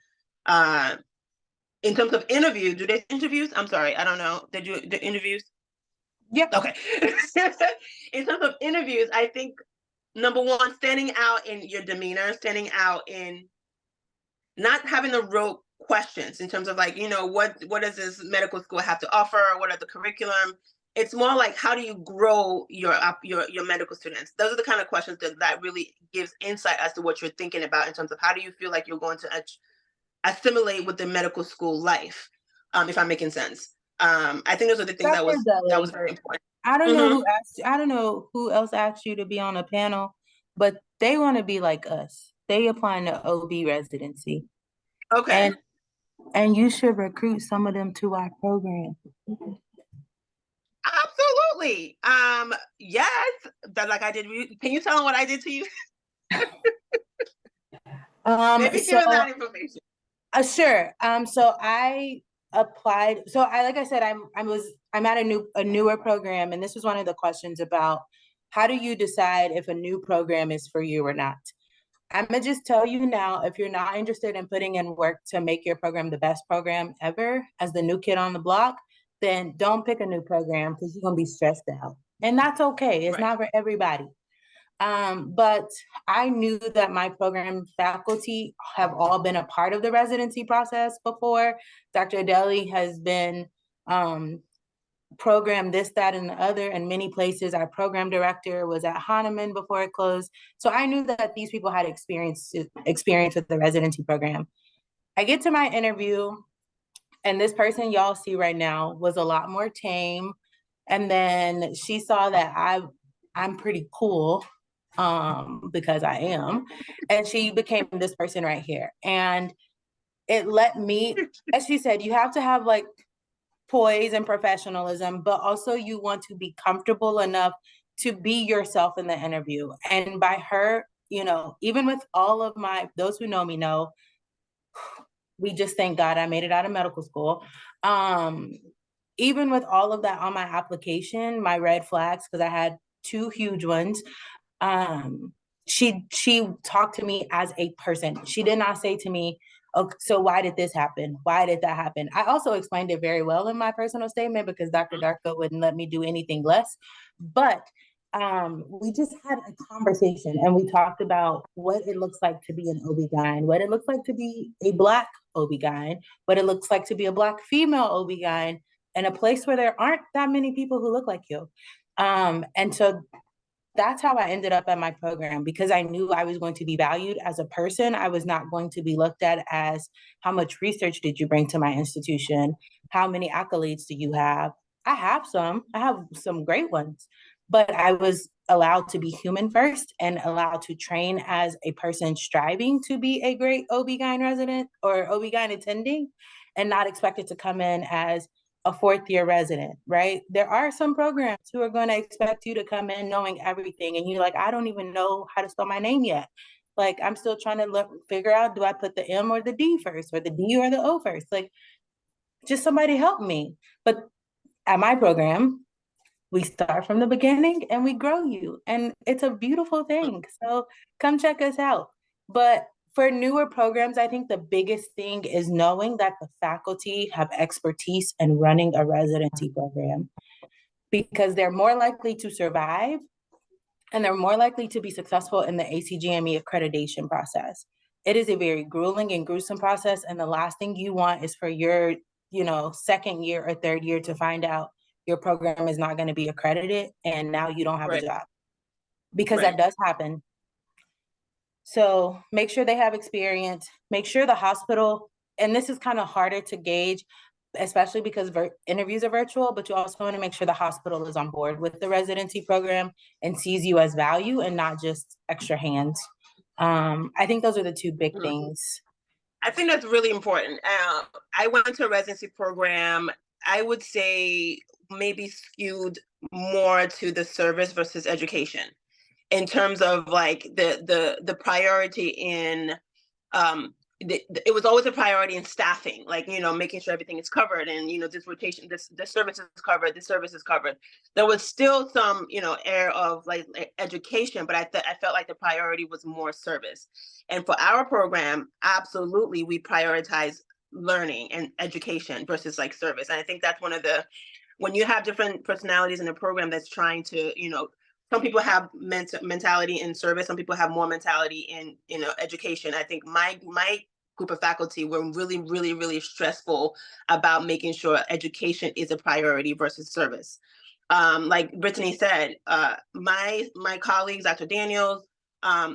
In terms of interview, do they interviews? I'm sorry, I don't know. They do the interviews?
Yep.
Okay. In terms of interviews, I think number one, standing out in your demeanor, standing out in not having the rote questions in terms of like, what does this medical school have to offer? What are the curriculum? It's more like, how do you grow your medical students? Those are the kind of questions that really gives insight as to what you're thinking about in terms of how do you feel like you're going to assimilate with the medical school life, if I'm making sense. I think those are the things that was very important.
I don't know who asked. I don't know who else asked you to be on a panel, but they want to be like us. They applying to OB residency.
Okay.
And you should recruit some of them to our program.
Absolutely. Yes. That like I did. Can you tell them what I did to you? Maybe give them that information.
Sure. So I applied. So like I said, I'm at a newer program, and this was one of the questions about how do you decide if a new program is for you or not? I'm gonna just tell you now, if you're not interested in putting in work to make your program the best program ever as the new kid on the block, then don't pick a new program because you're gonna be stressed out. And that's okay. It's not for everybody. But I knew that my program faculty have all been a part of the residency process before. Dr. Adeliyi has been program this, that, and the other in many places. Our program director was at Hahnemann before it closed. So I knew that these people had experience with the residency program. I get to my interview, and this person y'all see right now was a lot more tame. And then she saw that I'm pretty cool, because I am. And she became this person right here. And it let me, as she said, you have to have like poise and professionalism, but also you want to be comfortable enough to be yourself in the interview. And by her, you know, even with all of those who know me know, we just thank God I made it out of medical school. Even with all of that on my application, my red flags, because I had 2 huge ones, she talked to me as a person. She did not say to me, "Okay, so why did this happen? Why did that happen?" I also explained it very well in my personal statement because Dr. Darko wouldn't let me do anything less. But we just had a conversation and we talked about what it looks like to be an OB-Gyn, what it looks like to be a Black OB-Gyn, what it looks like to be a Black female OB-Gyn in a place where there aren't that many people who look like you. And so that's how I ended up at my program, because I knew I was going to be valued as a person. I was not going to be looked at as how much research did you bring to my institution? How many accolades do you have? I have some great ones, but I was allowed to be human first and allowed to train as a person striving to be a great OB-Gyn resident or OB-Gyn attending, and not expected to come in as a 4th-year resident, right? There are some programs who are going to expect you to come in knowing everything, and you're like, I don't even know how to spell my name yet. Like, I'm still trying to figure out, do I put the M or the D first, or the D or the O first? Like, just somebody help me. But at my program, we start from the beginning and we grow you, and it's a beautiful thing. So come check us out. But for newer programs, I think the biggest thing is knowing that the faculty have expertise in running a residency program, because they're more likely to survive and they're more likely to be successful in the ACGME accreditation process. It is a very grueling and gruesome process, and the last thing you want is for your, 2nd year or 3rd year to find out your program is not going to be accredited and now you don't have a job, because that does happen. So make sure they have experience, make sure the hospital, and this is kind of harder to gauge, especially because interviews are virtual, but you also want to make sure the hospital is on board with the residency program and sees you as value and not just extra hands. I think those are the 2 big things.
I think that's really important. I went to a residency program, I would say maybe skewed more to the service versus education in terms of like the priority in it was always a priority in staffing, like, making sure everything is covered and, this rotation, this service is covered, this service is covered. There was still some, air of like education, but I felt like the priority was more service. And for our program, absolutely, we prioritize learning and education versus like service. And I think that's one of when you have different personalities in a program that's trying to, some people have mentality in service, some people have more mentality in, education. I think my group of faculty were really, really, really stressful about making sure education is a priority versus service. Like Brittany said, my colleagues, Dr. Daniels,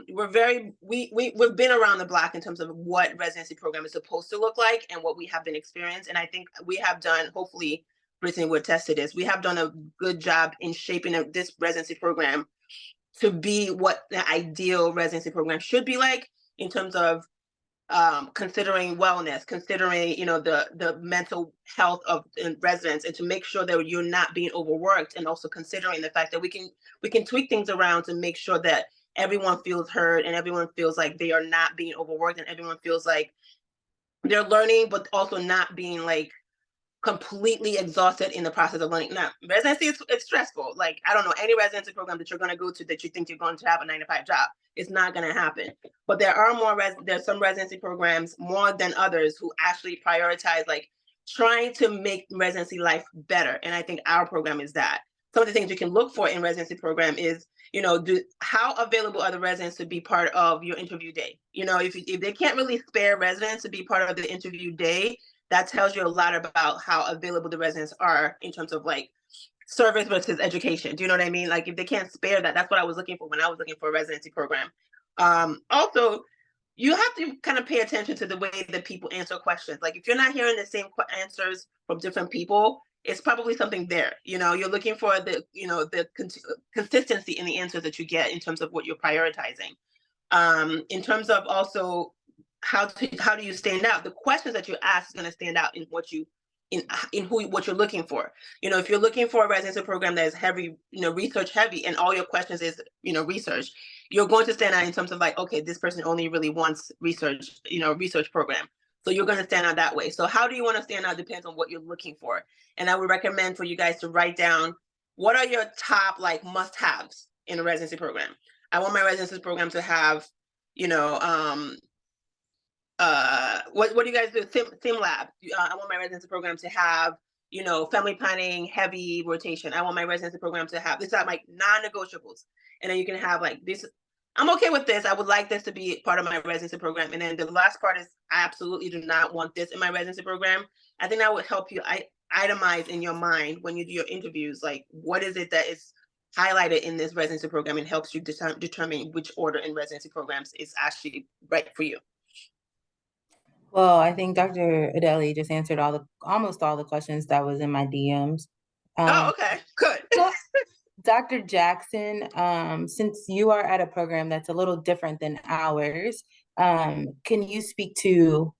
we've been around the block in terms of what residency program is supposed to look like and what we have been experienced. And I think we have done, hopefully, Brittany would attest to this, we have done a good job in shaping this residency program to be what the ideal residency program should be like in terms of considering wellness, considering, the mental health of residents, and to make sure that you're not being overworked, and also considering the fact that we can tweak things around to make sure that everyone feels heard and everyone feels like they are not being overworked and everyone feels like they're learning, but also not being like completely exhausted in the process of learning. Now, residency, it's stressful. Like, I don't know any residency program that you're going to go to that you think you're going to have a 9-to-5 job. It's not going to happen. But there are there's some residency programs more than others who actually prioritize like trying to make residency life better. And I think our program is that. some of the things you can look for in residency program is, how available are the residents to be part of your interview day? If they can't really spare residents to be part of the interview day, that tells you a lot about how available the residents are in terms of like service versus education. Do you know what I mean? Like if they can't spare that, that's what I was looking for when I was looking for a residency program. Also, you have to kind of pay attention to the way that people answer questions. Like if you're not hearing the same answers from different people, it's probably something there. You're looking for the consistency in the answers that you get in terms of what you're prioritizing. In terms of also how do you stand out? The questions that you ask is going to stand out in what you what you're looking for. If you're looking for a residency program that is heavy, research heavy, and all your questions is, research, you're going to stand out in terms of like, okay, this person only really wants research, research program. So you're going to stand out that way. So how do you want to stand out depends on what you're looking for. And I would recommend for you guys to write down what are your top like must-haves in a residency program. I want my residency program to have, what do you guys do? Sim lab. I want my residency program to have, family planning, heavy rotation. I want my residency program to have, these are like non-negotiables. And then you can have like this, I'm okay with this. I would like this to be part of my residency program. And then the last part is I absolutely do not want this in my residency program. I think that would help you itemize in your mind when you do your interviews, like what is it that is highlighted in this residency program and helps you determine which order in residency programs is actually right for you.
Well, I think Dr. Adeliyi just answered almost all the questions that was in my DMs.
Oh, okay, good.
Dr. Jackson, since you are at a program that's a little different than ours, can you speak to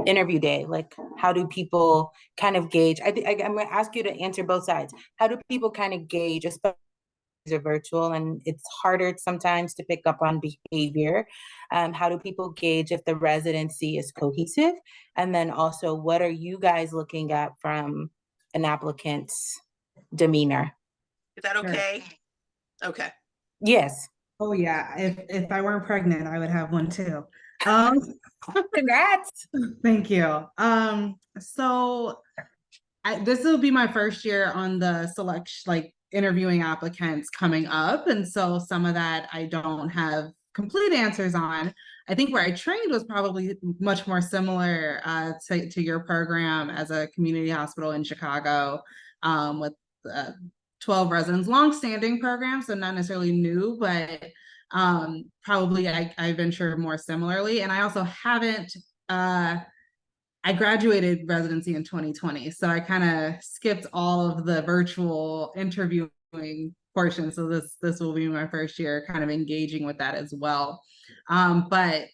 interview day? Like, how do people kind of gauge? I'm going to ask you to answer both sides. How do people kind of gauge, especially are virtual and it's harder sometimes to pick up on behavior? How do people gauge if the residency is cohesive? And then also, what are you guys looking at from an applicant's demeanor?
Is that okay? Sure. Okay.
Yes.
Oh yeah, if I weren't pregnant, I would have one too.
Congrats.
Thank you. So this will be my first year on the selection, like interviewing applicants coming up. And so some of that I don't have complete answers on. I think where I trained was probably much more similar to your program as a community hospital in Chicago with 12 residents, long-standing program, so not necessarily new, but probably I venture more similarly. And I also haven't, I graduated residency in 2020, so I kind of skipped all of the virtual interviewing portion. So this will be my first year kind of engaging with that as well. But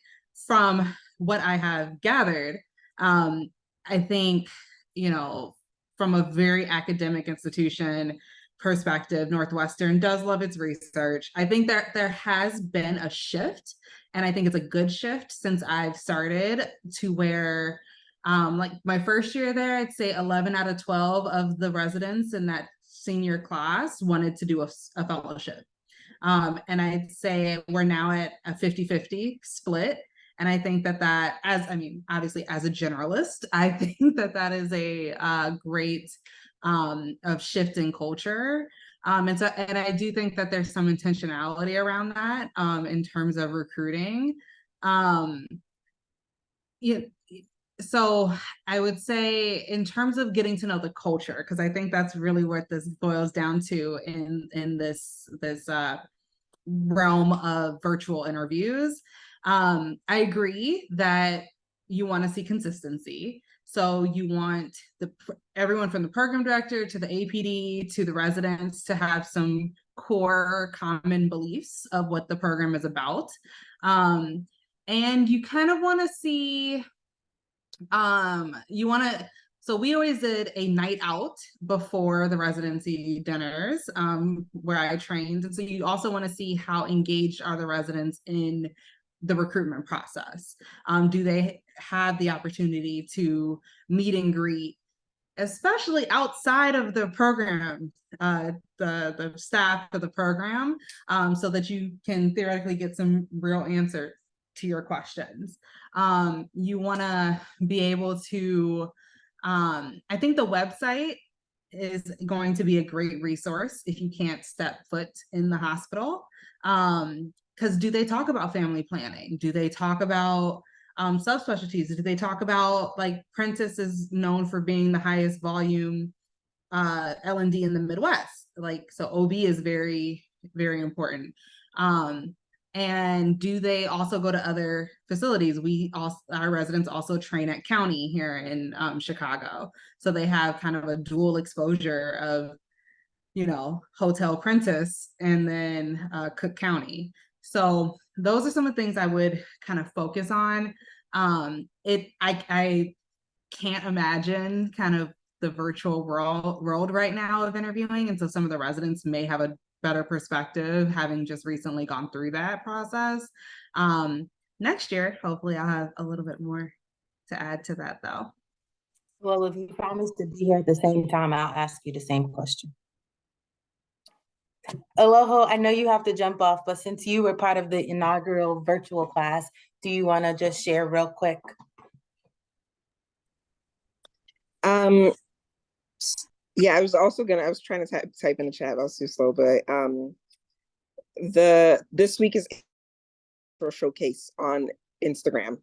from what I have gathered, I think, from a very academic institution perspective, Northwestern does love its research. I think that there has been a shift, and I think it's a good shift since I've started, to where like my first year there, I'd say 11 out of 12 of the residents in that senior class wanted to do a fellowship. And I'd say we're now at a 50-50 split. And I think that obviously as a generalist, I think that is a great of shift in culture. And I do think that there's some intentionality around that in terms of recruiting. So I would say in terms of getting to know the culture, because I think that's really what this boils down to in this realm of virtual interviews. I agree that you want to see consistency. So you want everyone from the program director to the APD to the residents to have some core common beliefs of what the program is about. And you kind of want to see, so we always did a night out before the residency dinners where I trained. And so you also want to see how engaged are the residents in the recruitment process. Do they have the opportunity to meet and greet, especially outside of the program, the staff of the program, so that you can theoretically get some real answers to your questions. You want to be able to, I think the website is going to be a great resource if you can't step foot in the hospital. Because do they talk about family planning? Do they talk about subspecialties? Do they talk about, like, Prentice is known for being the highest volume L&D in the Midwest. Like, so OB is very, very important. And do they also go to other facilities? Our residents also train at County here in Chicago. So they have kind of a dual exposure of, you know, Hotel Prentice and then Cook County. So those are some of the things I would kind of focus on. I can't imagine kind of the virtual world right now of interviewing. And so some of the residents may have a better perspective, having just recently gone through that process. Next year, hopefully I'll have a little bit more to add to that though.
Well, if you promise to be here at the same time, I'll ask you the same question. Aloho, I know you have to jump off, but since you were part of the inaugural virtual class, do you want to just share real quick?
Yeah, I was trying to type in the chat. I was too slow, but this week is for a showcase on Instagram.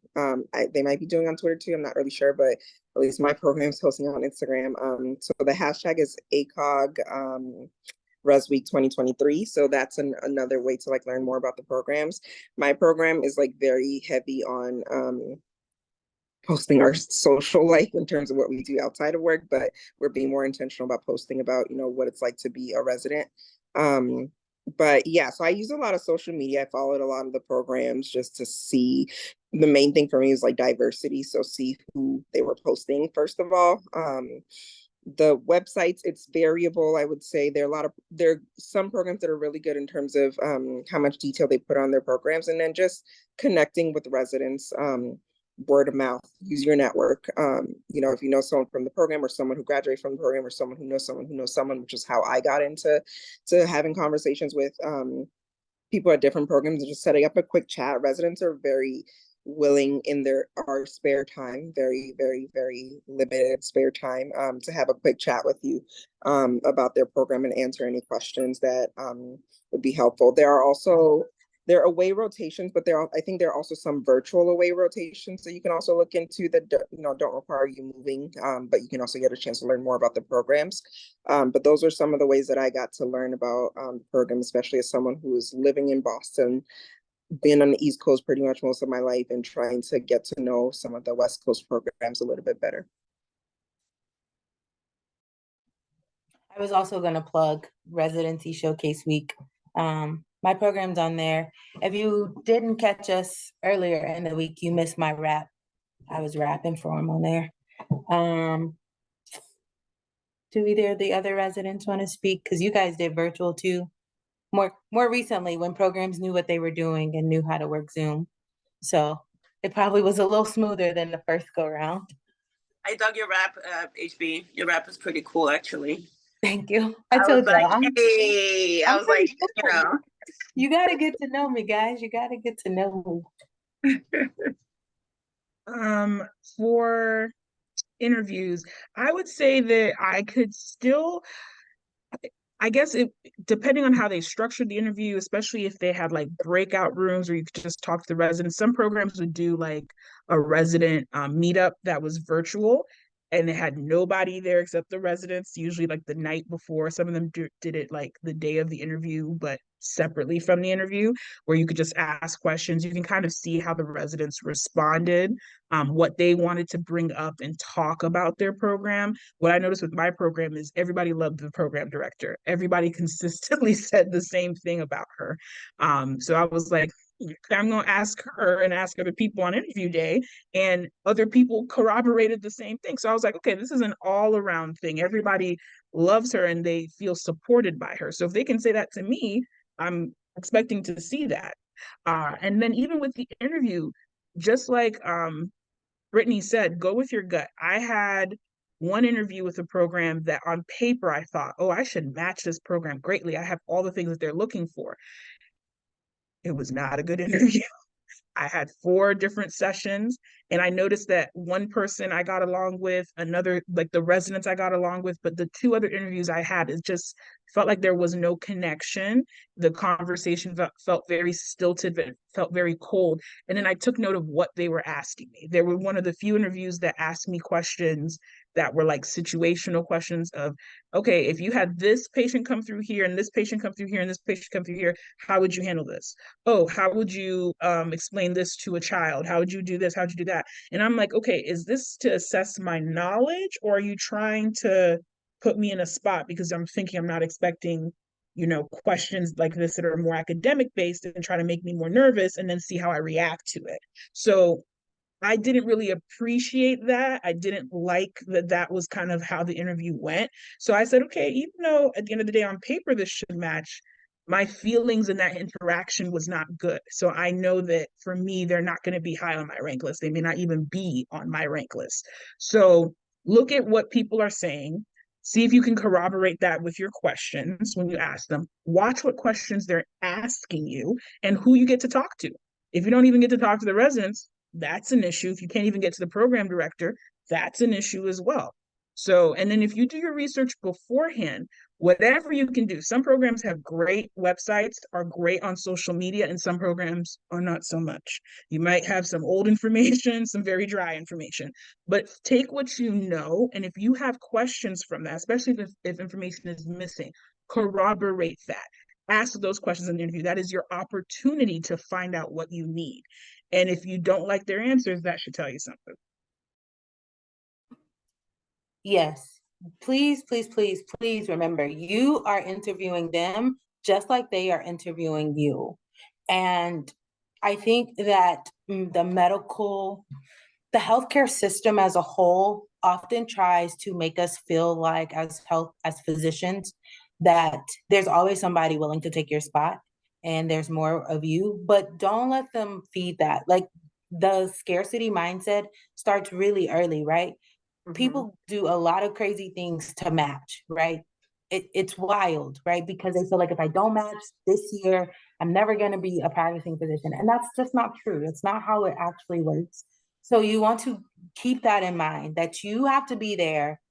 They might be doing on Twitter too. I'm not really sure, but at least my program is hosting on Instagram. So the hashtag is ACOG Res Week 2023. So that's another way to like learn more about the programs. My program is like very heavy on posting our social life in terms of what we do outside of work, but we're being more intentional about posting about, you know, what it's like to be a resident. But yeah, so I use a lot of social media. I followed a lot of the programs just to see. The main thing for me is like diversity. So see who they were posting, first of all. The websites, it's variable. I would say there are some programs that are really good in terms of how much detail they put on their programs, and then just connecting with residents. Word of mouth, use your network. You know, if you know someone from the program or someone who graduated from the program or someone who knows someone, which is how I got into having conversations with people at different programs and just setting up a quick chat. Residents are very willing in our spare time, very, very, very limited spare time, to have a quick chat with you about their program and answer any questions that would be helpful. There are away rotations, but I think there are also some virtual away rotations. So you can also look into that, you know, don't require you moving, but you can also get a chance to learn more about the programs. But those are some of the ways that I got to learn about the program, especially as someone who is living in Boston, been on the East Coast pretty much most of my life, and trying to get to know some of the West Coast programs a little bit better.
I was also going to plug Residency Showcase Week. My program's on there. If you didn't catch us earlier in the week, you missed my rap. I was rapping for him on there. Do either of the other residents want to speak? Because you guys did virtual too. More recently, when programs knew what they were doing and knew how to work Zoom. So it probably was a little smoother than the first go round.
I dug your rap, HB. Your rap is pretty cool, actually.
Thank you. I told you.
I was like, you know.
You got to get to know me, guys. You got to get to know me.
For interviews, I would say that I could still, I guess depending on how they structured the interview, especially if they had like breakout rooms where you could just talk to the residents. Some programs would do like a resident meetup that was virtual, and they had nobody there except the residents, usually like the night before. Some of them did it like the day of the interview, but separately from the interview, where you could just ask questions. You can kind of see how the residents responded, what they wanted to bring up and talk about their program. What I noticed with my program is everybody loved the program director. Everybody consistently said the same thing about her. So I was like, I'm going to ask her and ask other people on interview day, and other people corroborated the same thing. So I was like, okay, this is an all around thing. Everybody loves her and they feel supported by her. So if they can say that to me, I'm expecting to see that. And then even with the interview, just like Brittany said, go with your gut. I had one interview with a program that on paper I thought, oh, I should match this program greatly. I have all the things that they're looking for. It was not a good interview. I had 4 different sessions, and I noticed that one person I got along with, another, like the residents I got along with, but the 2 other interviews I had, it just felt like there was no connection. The conversation felt very stilted, but felt very cold. And then I took note of what they were asking me. They were one of the few interviews that asked me questions that were like situational questions of, okay, if you had this patient come through here and this patient come through here and this patient come through here, how would you handle this? Oh, how would you explain this to a child? How would you do this? How would you do that? And I'm like, okay, is this to assess my knowledge, or are you trying to put me in a spot because I'm thinking I'm not expecting, you know, questions like this that are more academic based, and try to make me more nervous and then see how I react to it. So I didn't really appreciate that. I didn't like that that was kind of how the interview went. So I said, okay, even though at the end of the day on paper this should match, my feelings in that interaction was not good. So I know that for me, they're not going to be high on my rank list. They may not even be on my rank list. So look at what people are saying. See if you can corroborate that with your questions when you ask them. Watch what questions they're asking you and who you get to talk to. If you don't even get to talk to the residents, that's an issue. If you can't even get to the program director, that's an issue as well. So, and then if you do your research beforehand, whatever you can do, some programs have great websites, are great on social media, and some programs are not so much. You might have some old information, some very dry information, but take what you know. And if you have questions from that, especially if information is missing, corroborate that. Ask those questions in the interview. That is your opportunity to find out what you need. And if you don't like their answers, that should tell you something.
Yes, please, please, please, please remember, you are interviewing them just like they are interviewing you. And I think that the healthcare system as a whole often tries to make us feel like as physicians, that there's always somebody willing to take your spot and there's more of you, but don't let them feed that. Like, the scarcity mindset starts really early, right? People do a lot of crazy things to match, right? It's wild, right? Because they feel like if I don't match this year, I'm never going to be a practicing physician. And that's just not true. It's not how it actually works. So you want to keep that in mind, that you have to be there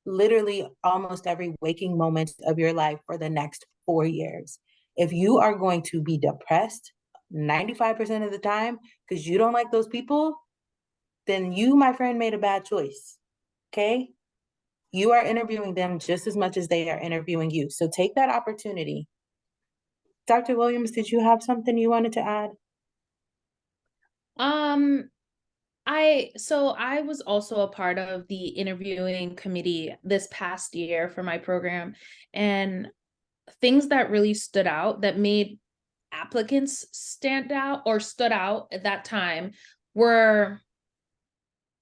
literally almost every waking moment of your life for the next 4 years. If you are going to be depressed 95% of the time because you don't like those people, then you, my friend, made a bad choice. Okay? You are interviewing them just as much as they are interviewing you. So take that opportunity. Dr. Williams, did you have something you wanted to add?
I was also a part of the interviewing committee this past year for my program, and things that really stood out that made applicants stood out at that time were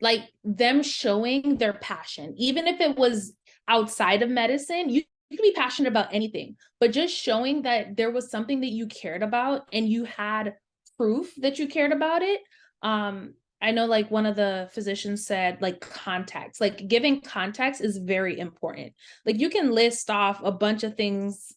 like them showing their passion. Even if it was outside of medicine, you can be passionate about anything, but just showing that there was something that you cared about and you had proof that you cared about it. I know, like, one of the physicians said, like, context, like giving context is very important. Like, you can list off a bunch of things.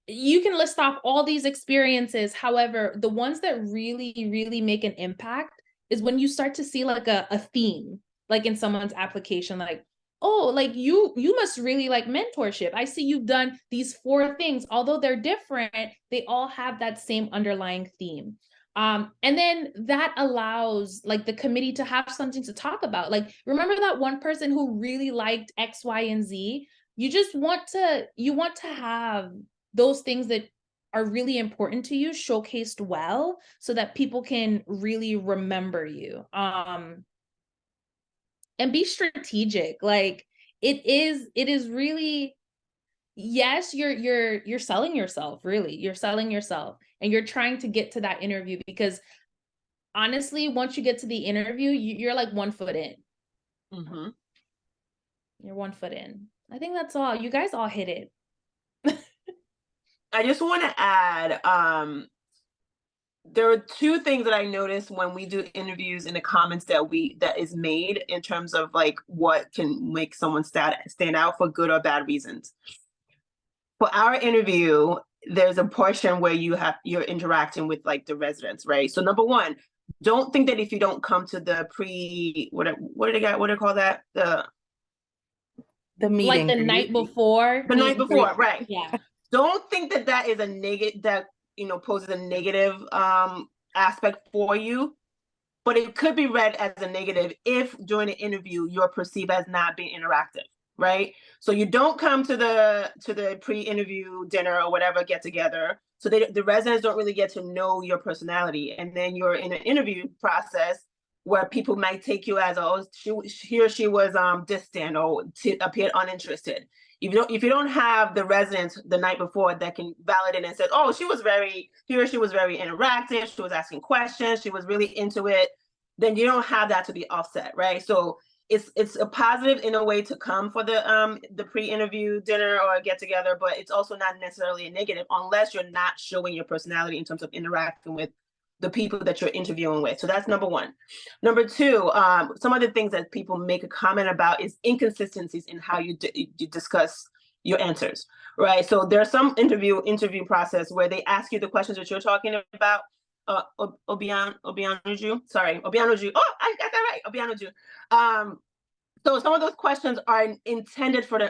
You can list off all these experiences. However, the ones that really, really make an impact is when you start to see like a theme, like in someone's application, like, oh, like you must really like mentorship. I see you've done these 4 things. Although they're different, they all have that same underlying theme. And then that allows like the committee to have something to talk about. Like, remember that one person who really liked X, Y, and Z? You want to have those things that are really important to you showcased well so that people can really remember you. And be strategic. Like, it is really, yes, you're selling yourself, really. You're selling yourself and you're trying to get to that interview, because honestly, once you get to the interview, you're like 1 foot in. You're 1 foot in. I think that's all. You guys all hit it.
I just want to add, there are 2 things that I noticed when we do interviews in the comments that is made in terms of like what can make someone stand out for good or bad reasons. For our interview, there's a portion where you're interacting with like the residents, right? So number one, don't think that if you don't come to the what do they call that? The
meeting.
Like the night before.
The night before, right.
Yeah.
Don't think that that is a negative, that, poses a negative aspect for you, but it could be read as a negative if during the interview you're perceived as not being interactive, right? So you don't come to the pre-interview dinner or whatever get together, so the residents don't really get to know your personality, and then you're in an interview process where people might take you as, oh, he or she was distant or appeared uninterested. If you don't have the residents the night before that can validate and say, oh, he or she was very interactive, she was asking questions, she was really into it, then you don't have that to be offset, right? So it's a positive in a way to come for the pre-interview dinner or get together, but it's also not necessarily a negative unless you're not showing your personality in terms of interacting with the people that you're interviewing with. So that's number one. Number two, some of the things that people make a comment about is inconsistencies in how you discuss your answers, right? So there's some interview process where they ask you the questions that you're talking about. Obianuju, sorry, Obianuju. Oh, I got that right, Obianuju. So some of those questions are intended for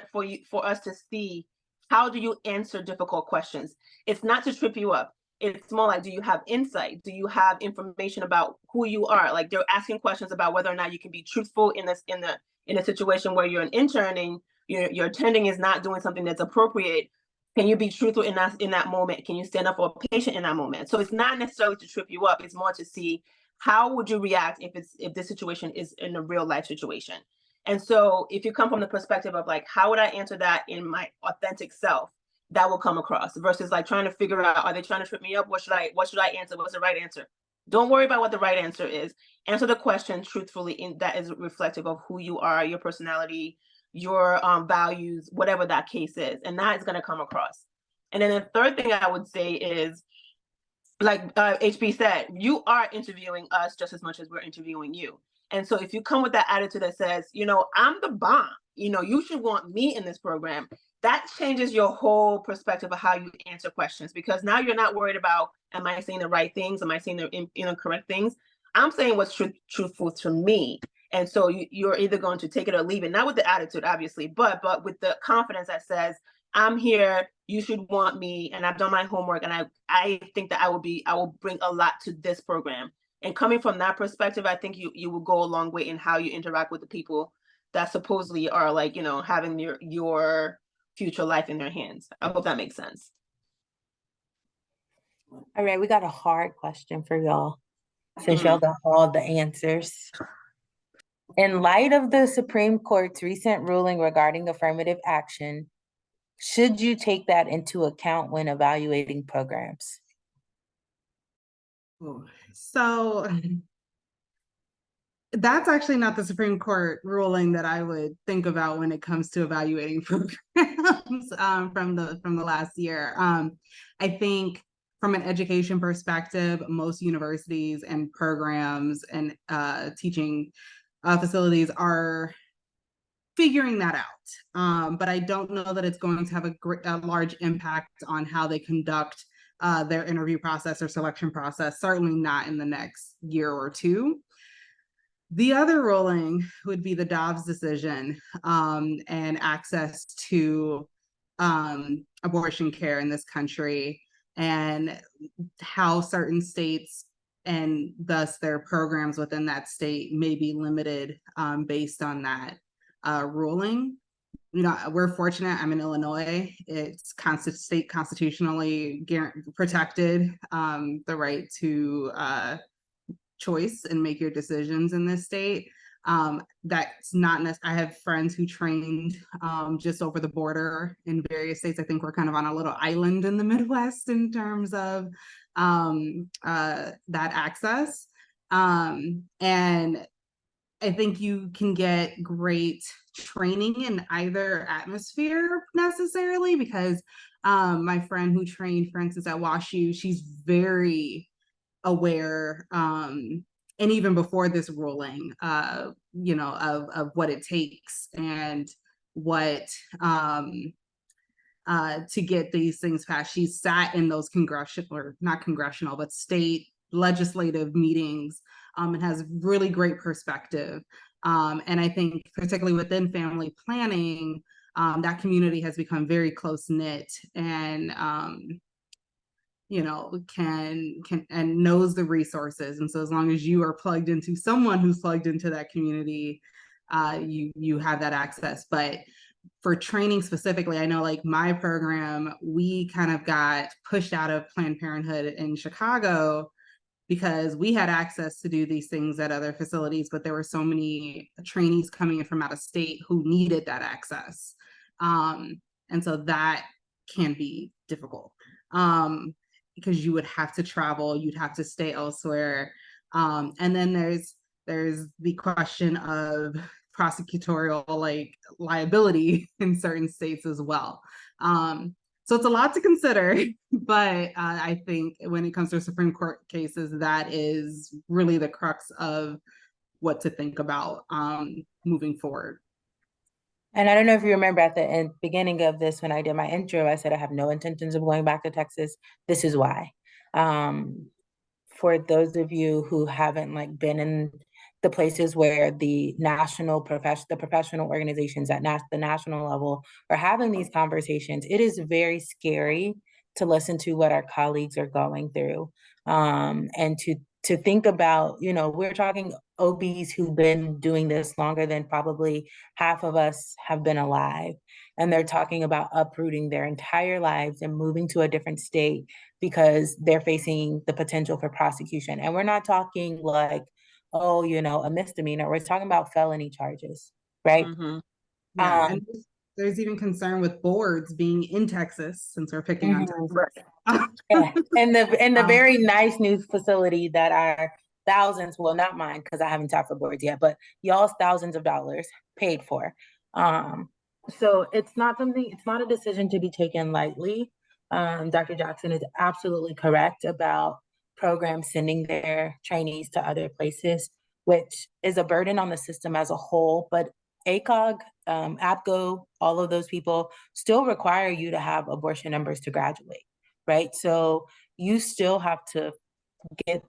us to see how do you answer difficult questions. It's not to trip you up. It's more like, do you have insight? Do you have information about who you are? Like, they're asking questions about whether or not you can be truthful in a situation where you're an intern and your attending is not doing something that's appropriate. Can you be truthful in that moment? Can you stand up for a patient in that moment? So it's not necessarily to trip you up. It's more to see how would you react if this situation is in a real life situation. And so if you come from the perspective of like, how would I answer that in my authentic self? That will come across versus like trying to figure out, are they trying to trip me up? What should I answer? What's the right answer? Don't worry about what the right answer is. Answer the question truthfully, that is reflective of who you are, your personality, your values, whatever that case is. And that is going to come across. And then the third thing I would say is, like HB said, you are interviewing us just as much as we're interviewing you. And so if you come with that attitude that says, I'm the bomb, you should want me in this program, that changes your whole perspective of how you answer questions, because now you're not worried about, am I saying the right things? Am I saying the correct things? I'm saying what's truthful to me. And so you're either going to take it or leave it, not with the attitude, obviously, but with the confidence that says, I'm here, you should want me, and I've done my homework, and I think that I will bring a lot to this program. And coming from that perspective, I think you will go a long way in how you interact with the people that supposedly are like, having your future life in their hands. I hope that makes sense.
All right, we got a hard question for y'all, since y'all got all the answers. In light of the Supreme Court's recent ruling regarding affirmative action, should you take that into account when evaluating programs?
So that's actually not the Supreme Court ruling that I would think about when it comes to evaluating programs from the last year. I think from an education perspective, most universities and programs and teaching facilities are figuring that out. But I don't know that it's going to have a large impact on how they conduct their interview process or selection process, certainly not in the next year or two. The other ruling would be the Dobbs decision and access to abortion care in this country, and how certain states and thus their programs within that state may be limited based on that ruling. We're fortunate. I'm in Illinois. It's state constitutionally protected, the right to choice and make your decisions in this state. That's not I have friends who trained just over the border in various states. I think we're kind of on a little island in the Midwest in terms of that access. And I think you can get great training in either atmosphere necessarily, because my friend who trained, for instance, at WashU, she's very aware, and even before this ruling, of what it takes and what to get these things passed. She sat in those congressional, or not congressional, but state legislative meetings, and has really great perspective. And I think particularly within family planning, that community has become very close-knit and you know, can and knows the resources. And so as long as you are plugged into someone who's plugged into that community, you have that access. But for training specifically, I know like my program, we kind of got pushed out of Planned Parenthood in Chicago because we had access to do these things at other facilities, but there were so many trainees coming in from out of state who needed that access. And so that can be difficult. Because you would have to travel, you'd have to stay elsewhere. And then there's the question of prosecutorial like liability in certain states as well. So it's a lot to consider, but I think when it comes to Supreme Court cases, that is really the crux of what to think about moving forward.
And I don't know if you remember at the beginning of this, when I did my intro, I said I have no intentions of going back to Texas. This is why. For those of you who haven't like been in the places where the professional organizations at the national level are having these conversations, it is very scary to listen to what our colleagues are going through, and to think about, you know, we're talking OBs who've been doing this longer than probably half of us have been alive. And they're talking about uprooting their entire lives and moving to a different state because they're facing the potential for prosecution. And we're not talking like, oh, you know, a misdemeanor. We're talking about felony charges, right?
Mm-hmm.
Yeah, and there's even concern with boards being in Texas, since we're picking on Texas.
Yeah, and the very nice new facility that are thousands, well, not mine because I haven't tapped the boards yet, but y'all's thousands of dollars paid for. So it's not a decision to be taken lightly. Dr. Jackson is absolutely correct about programs sending their trainees to other places, which is a burden on the system as a whole, but ACOG, APCO, all of those people still require you to have abortion numbers to graduate, right? So you still have to get,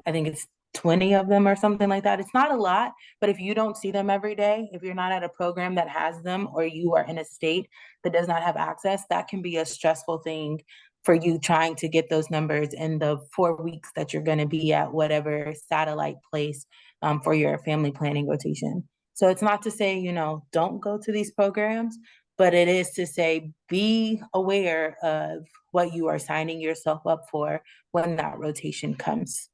I think it's 20 of them or something like that. It's not a lot, but if you don't see them every day, if you're not at a program that has them, or you are in a state that does not have access, that can be a stressful thing for you trying to get those numbers in the 4 weeks that you're going to be at whatever satellite place for your family planning rotation. So it's not to say, you know, don't go to these programs, but it is to say, be aware of what you are signing yourself up for when that rotation comes.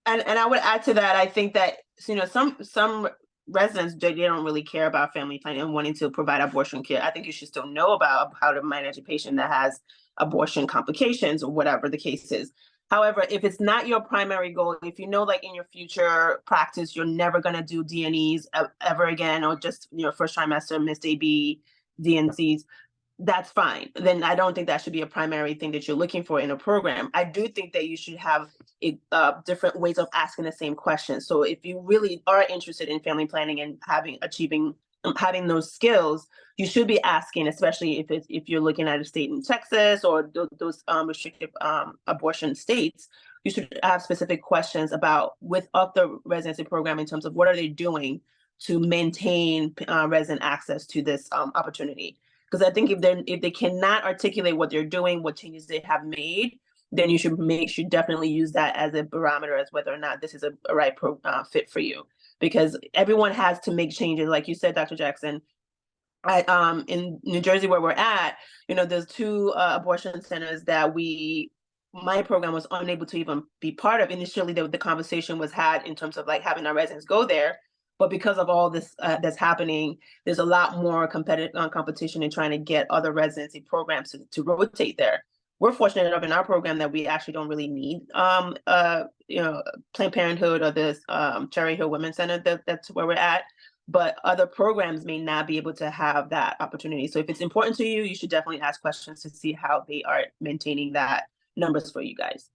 And I would add to that, I think that, you know, some residents, they don't really care about family planning and wanting to provide abortion care. I think you should still know about how to manage a patient that has abortion complications or whatever the case is. However, if it's not your primary goal, if you know, like in your future practice, you're never going to do DNEs ever again, or just, you know, first trimester, missed AB, DNCs, that's fine. Then I don't think that should be a primary thing that you're looking for in a program. I do think that you should have different ways of asking the same question. So if you really are interested in family planning and having those skills, you should be asking, especially if you're looking at a state in Texas or those restrictive abortion states, you should have specific questions about up the residency program in terms of what are they doing to maintain resident access to this opportunity. Because I think if they cannot articulate what they're doing, what changes they have made, then you should definitely use that as a barometer as whether or not this is a right fit for you. Because everyone has to make changes, like you said, Dr. Jackson. In New Jersey, where we're at, you know, there's 2 abortion centers that my program was unable to even be part of. Initially, the conversation was had in terms of like having our residents go there. But because of all this that's happening, there's a lot more competition in trying to get other residency programs to rotate there. We're fortunate enough in our program that we actually don't really need, you know, Planned Parenthood or this Cherry Hill Women's Center. That's where we're at. But other programs may not be able to have that opportunity. So if it's important to you, you should definitely ask questions to see how they are maintaining that numbers for you guys.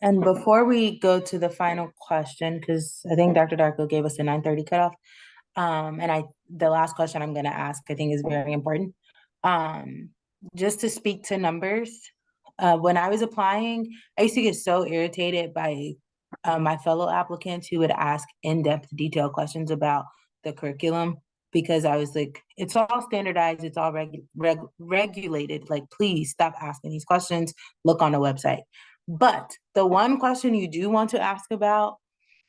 And before we go to the final question, because I think Dr. Darko gave us a 9:30 cutoff, And the last question I'm gonna ask, I think is very important. Just to speak to numbers, when I was applying, I used to get so irritated by my fellow applicants who would ask in-depth detailed questions about the curriculum, because I was like, it's all standardized, it's all regulated. Like, please stop asking these questions, look on the website. But the one question you do want to ask about,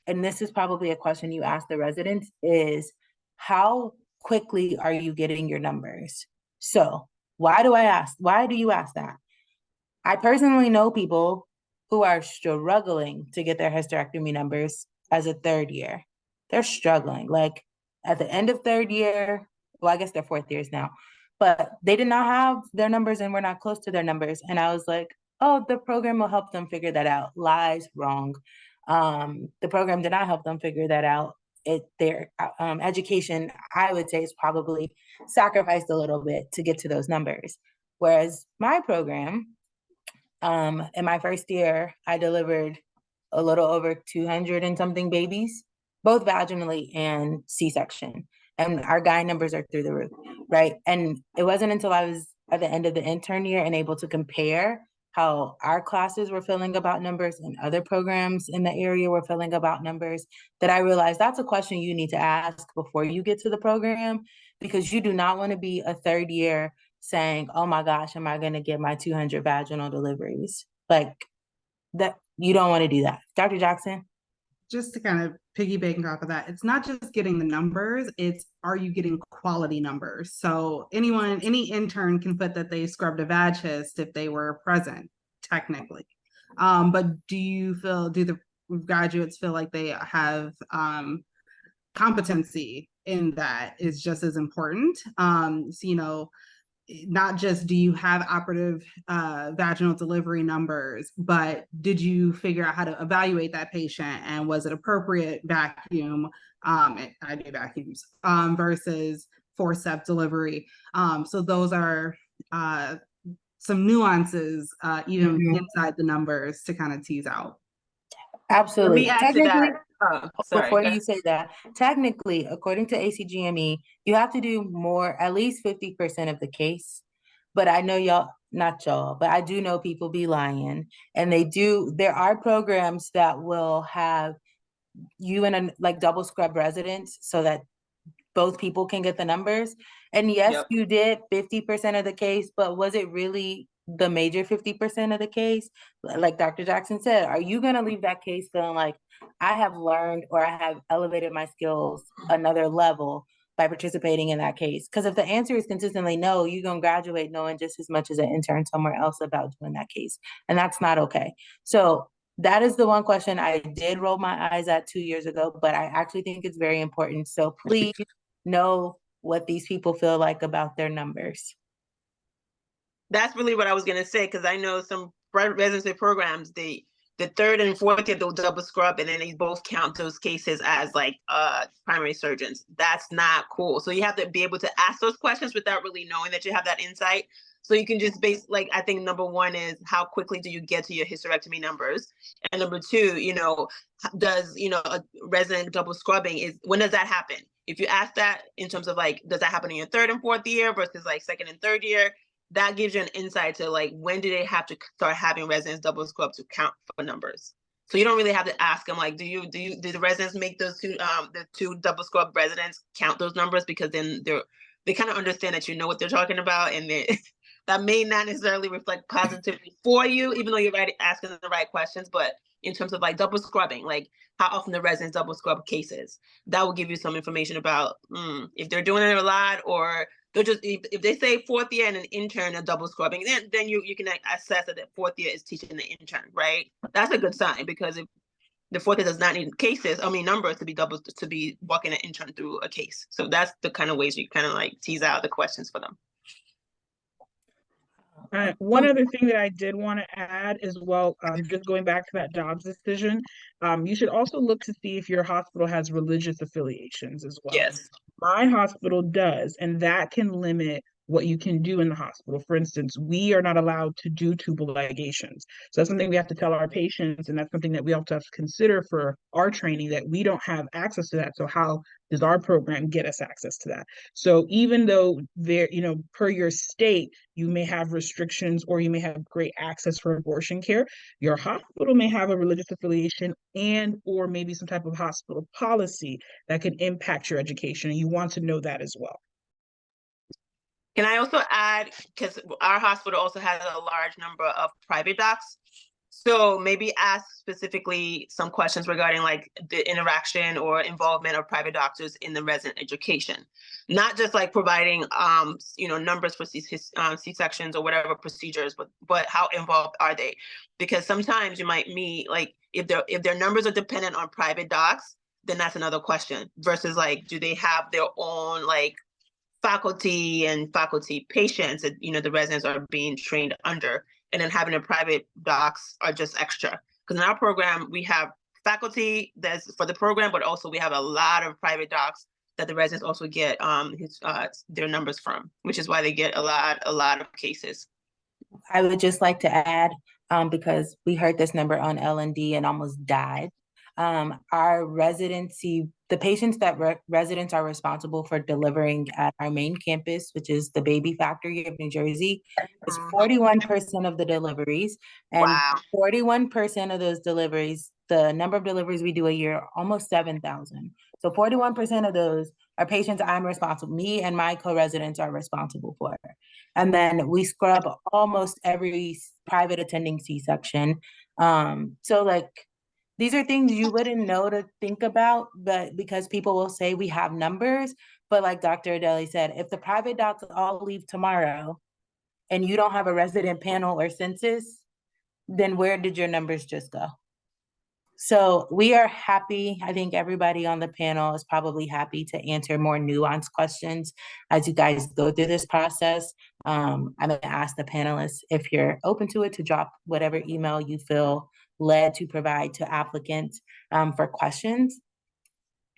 and this is probably a question you ask the residents, is how quickly are you getting your numbers? So why do you ask that? I personally know people who are struggling to get their hysterectomy numbers as a third year. They're struggling. Like at the end of third year, well, I guess they're fourth years now, but they did not have their numbers and were not close to their numbers. And I was like, oh, the program will help them figure that out. Lies, wrong. The program did not help them figure that out. Their education, I would say, is probably sacrificed a little bit to get to those numbers. Whereas my program, in my first year, I delivered a little over 200 and something babies, both vaginally and C-section. And our GYN numbers are through the roof, right? And it wasn't until I was at the end of the intern year and able to compare how our classes were feeling about numbers and other programs in the area were feeling about numbers that I realized that's a question you need to ask before you get to the program, because you do not want to be a third year saying, oh my gosh, am I going to get my 200 vaginal deliveries? Like that, you don't want to do that. Dr. Jackson?
Just to kind of piggyback off of that, it's not just getting the numbers, it's are you getting quality numbers? So any intern can put that they scrubbed a vag hyst if they were present, technically. But do the graduates feel like they have competency in that is just as important? So, not just do you have operative vaginal delivery numbers, but did you figure out how to evaluate that patient, and was it appropriate vacuum? I do vacuums versus forceps delivery. So those are some nuances even inside the numbers to kind of tease out.
Absolutely.
Let me add to that.
Before you say that, technically, according to ACGME, you have to do more, at least 50% of the case. But I know not y'all, but I do know people be lying. And there are programs that will have you in like double scrub residents so that both people can get the numbers. And yes, you did 50% of the case, but was it really the major 50% of the case? Like Dr. Jackson said, are you going to leave that case feeling like I have learned or I have elevated my skills another level by participating in that case? Because if the answer is consistently no, you're going to graduate knowing just as much as an intern somewhere else about doing that case. And that's not okay. So that is the one question I did roll my eyes at 2 years ago, but I actually think it's very important. So please know what these people feel like about their numbers.
That's really what I was going to say, because I know some residency programs, the third and fourth year, they'll double scrub, and then they both count those cases as like primary surgeons. That's not cool. So you have to be able to ask those questions without really knowing that you have that insight. So you can just I think number one is how quickly do you get to your hysterectomy numbers? And number two, does, a resident double scrubbing when does that happen? If you ask that in terms of like, does that happen in your third and fourth year versus like second and third year? That gives you an insight to like, when do they have to start having residents double scrub to count for numbers? So you don't really have to ask them like, do the residents make those the two double scrub residents count those numbers? Because then they kind of understand that you know what they're talking about, and that may not necessarily reflect positively for you, even though you're asking the right questions. But in terms of like double scrubbing, like how often the residents double scrub cases, that will give you some information about if they're doing it a lot, or they're just, if they say fourth year and an intern are double scrubbing, then you can assess that the fourth year is teaching the intern, right? That's a good sign, because if the fourth year does not need numbers to be walking an intern through a case. So that's the kind of ways you kind of like tease out the questions for them.
One other thing that I did want to add as well, just going back to that Dobbs decision, you should also look to see if your hospital has religious affiliations as well.
Yes.
My hospital does, and that can limit what you can do in the hospital. For instance, we are not allowed to do tubal ligations. So that's something we have to tell our patients, and that's something that we also have to consider for our training, that we don't have access to that. So how does our program get us access to that? So even though there, you know, per your state, you may have restrictions or you may have great access for abortion care, your hospital may have a religious affiliation and or maybe some type of hospital policy that can impact your education. And you want to know that as well.
Can I also add, because our hospital also has a large number of private docs, so maybe ask specifically some questions regarding like the interaction or involvement of private doctors in the resident education, not just like providing numbers for C-sections or whatever procedures, but how involved are they? Because sometimes you might meet, like, if their numbers are dependent on private docs, then that's another question, versus like, do they have their own like faculty and faculty patients that the residents are being trained under, and then having a private docs are just extra. Because in our program we have faculty that's for the program, but also we have a lot of private docs that the residents also get their numbers from, which is why they get a lot of cases.
I would just like to add, because we heard this number on L&D and almost died. Our residency, the patients that residents are responsible for delivering at our main campus, which is the Baby Factory of New Jersey, is 41% of the deliveries. And
Wow.
41% of those deliveries, the number of deliveries we do a year, almost 7,000. So 41% of those are patients I'm responsible, me and my co-residents are responsible for. And then we scrub almost every private attending C-section. So like, these are things you wouldn't know to think about, but because people will say we have numbers, but like Dr. Adeliyi said, if the private docs all leave tomorrow and you don't have a resident panel or census, then where did your numbers just go? So we are happy. I think everybody on the panel is probably happy to answer more nuanced questions as you guys go through this process. I'm gonna ask the panelists if you're open to it to drop whatever email you feel led to provide to applicants for questions.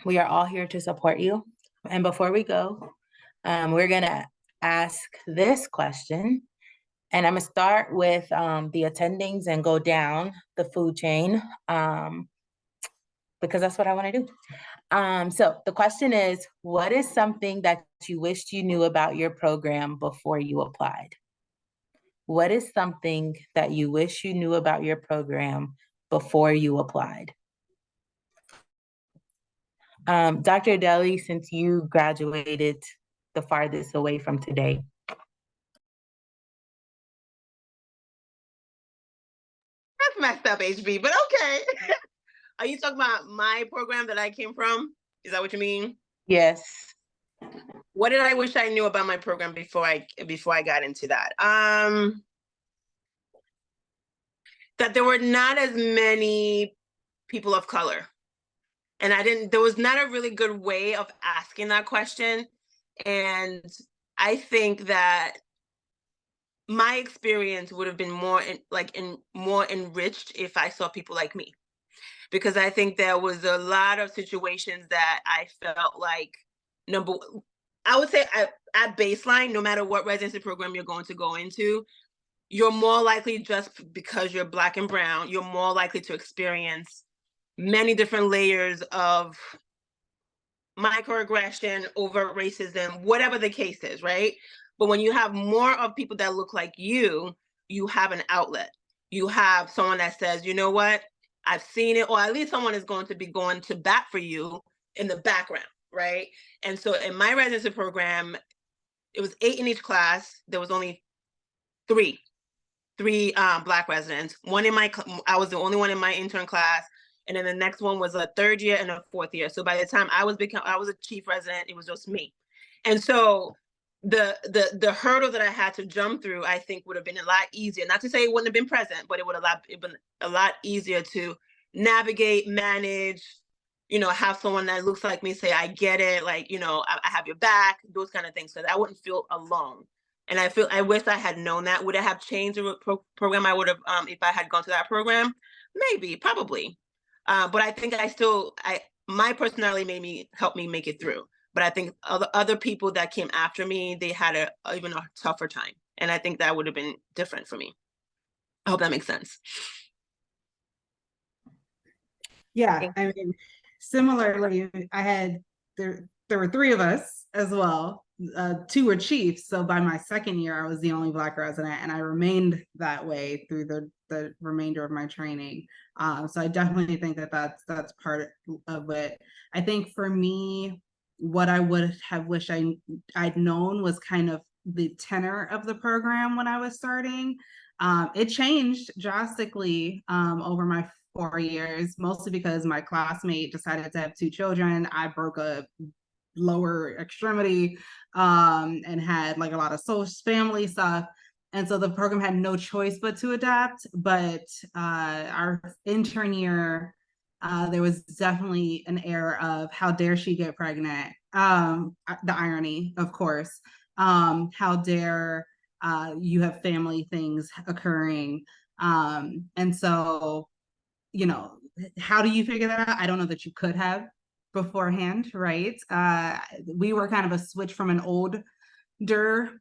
We are all here to support you. And before we go, we're gonna ask this question. And I'm gonna start with the attendings and go down the food chain because that's what I wanna do. So the question is, what is something that you wished you knew about your program before you applied? What is something that you wish you knew about your program before you applied? Dr. Adeliyi, since you graduated the farthest away from today.
That's messed up, HB, but okay. Are you talking about my program that I came from? Is that what you mean?
Yes.
What did I wish I knew about my program before I got into that? That there were not as many people of color. And there was not a really good way of asking that question. And I think that my experience would have been more enriched if I saw people like me. Because I think there was a lot of situations that I felt like, I would say at baseline, no matter what residency program you're going to go into, you're more likely, just because you're Black and brown, you're more likely to experience many different layers of microaggression, overt racism, whatever the case is, right? But when you have more of people that look like you have an outlet. You have someone that says, you know what, I've seen it, or at least someone is going to be going to bat for you in the background, right? And so in my residency program, it was 8 in each class. There was only three Black residents. I was the only one in my intern class. And then the next one was a 3rd year and a 4th year. So by the time I was a chief resident, it was just me. And so the hurdle that I had to jump through, I think would have been a lot easier. Not to say it wouldn't have been present, but it would have been a lot easier to navigate, manage, have someone that looks like me say, I get it, like, I have your back, those kind of things, so that I wouldn't feel alone. And I wish I had known that. Would it have changed the program I would have, if I had gone to that program? Maybe, probably. But I think my personality helped me make it through. But I think other people that came after me, they had even a tougher time. And I think that would have been different for me. I hope that makes sense.
Yeah, I mean, similarly, there were three of us as well. Two were chiefs. So by my second year, I was the only Black resident, and I remained that way through the remainder of my training. So I definitely think that that's part of it. I think for me, what I would have wished I'd known was kind of the tenor of the program when I was starting. It changed drastically over my 4 years, mostly because my classmate decided to have 2 children. I broke a lower extremity and had like a lot of social family stuff. And so the program had no choice but to adapt. But our intern year, there was definitely an air of how dare she get pregnant? The irony, of course. How dare you have family things occurring? And so, you know, how do you figure that out? I don't know that you could have beforehand, right? We were kind of a switch from an older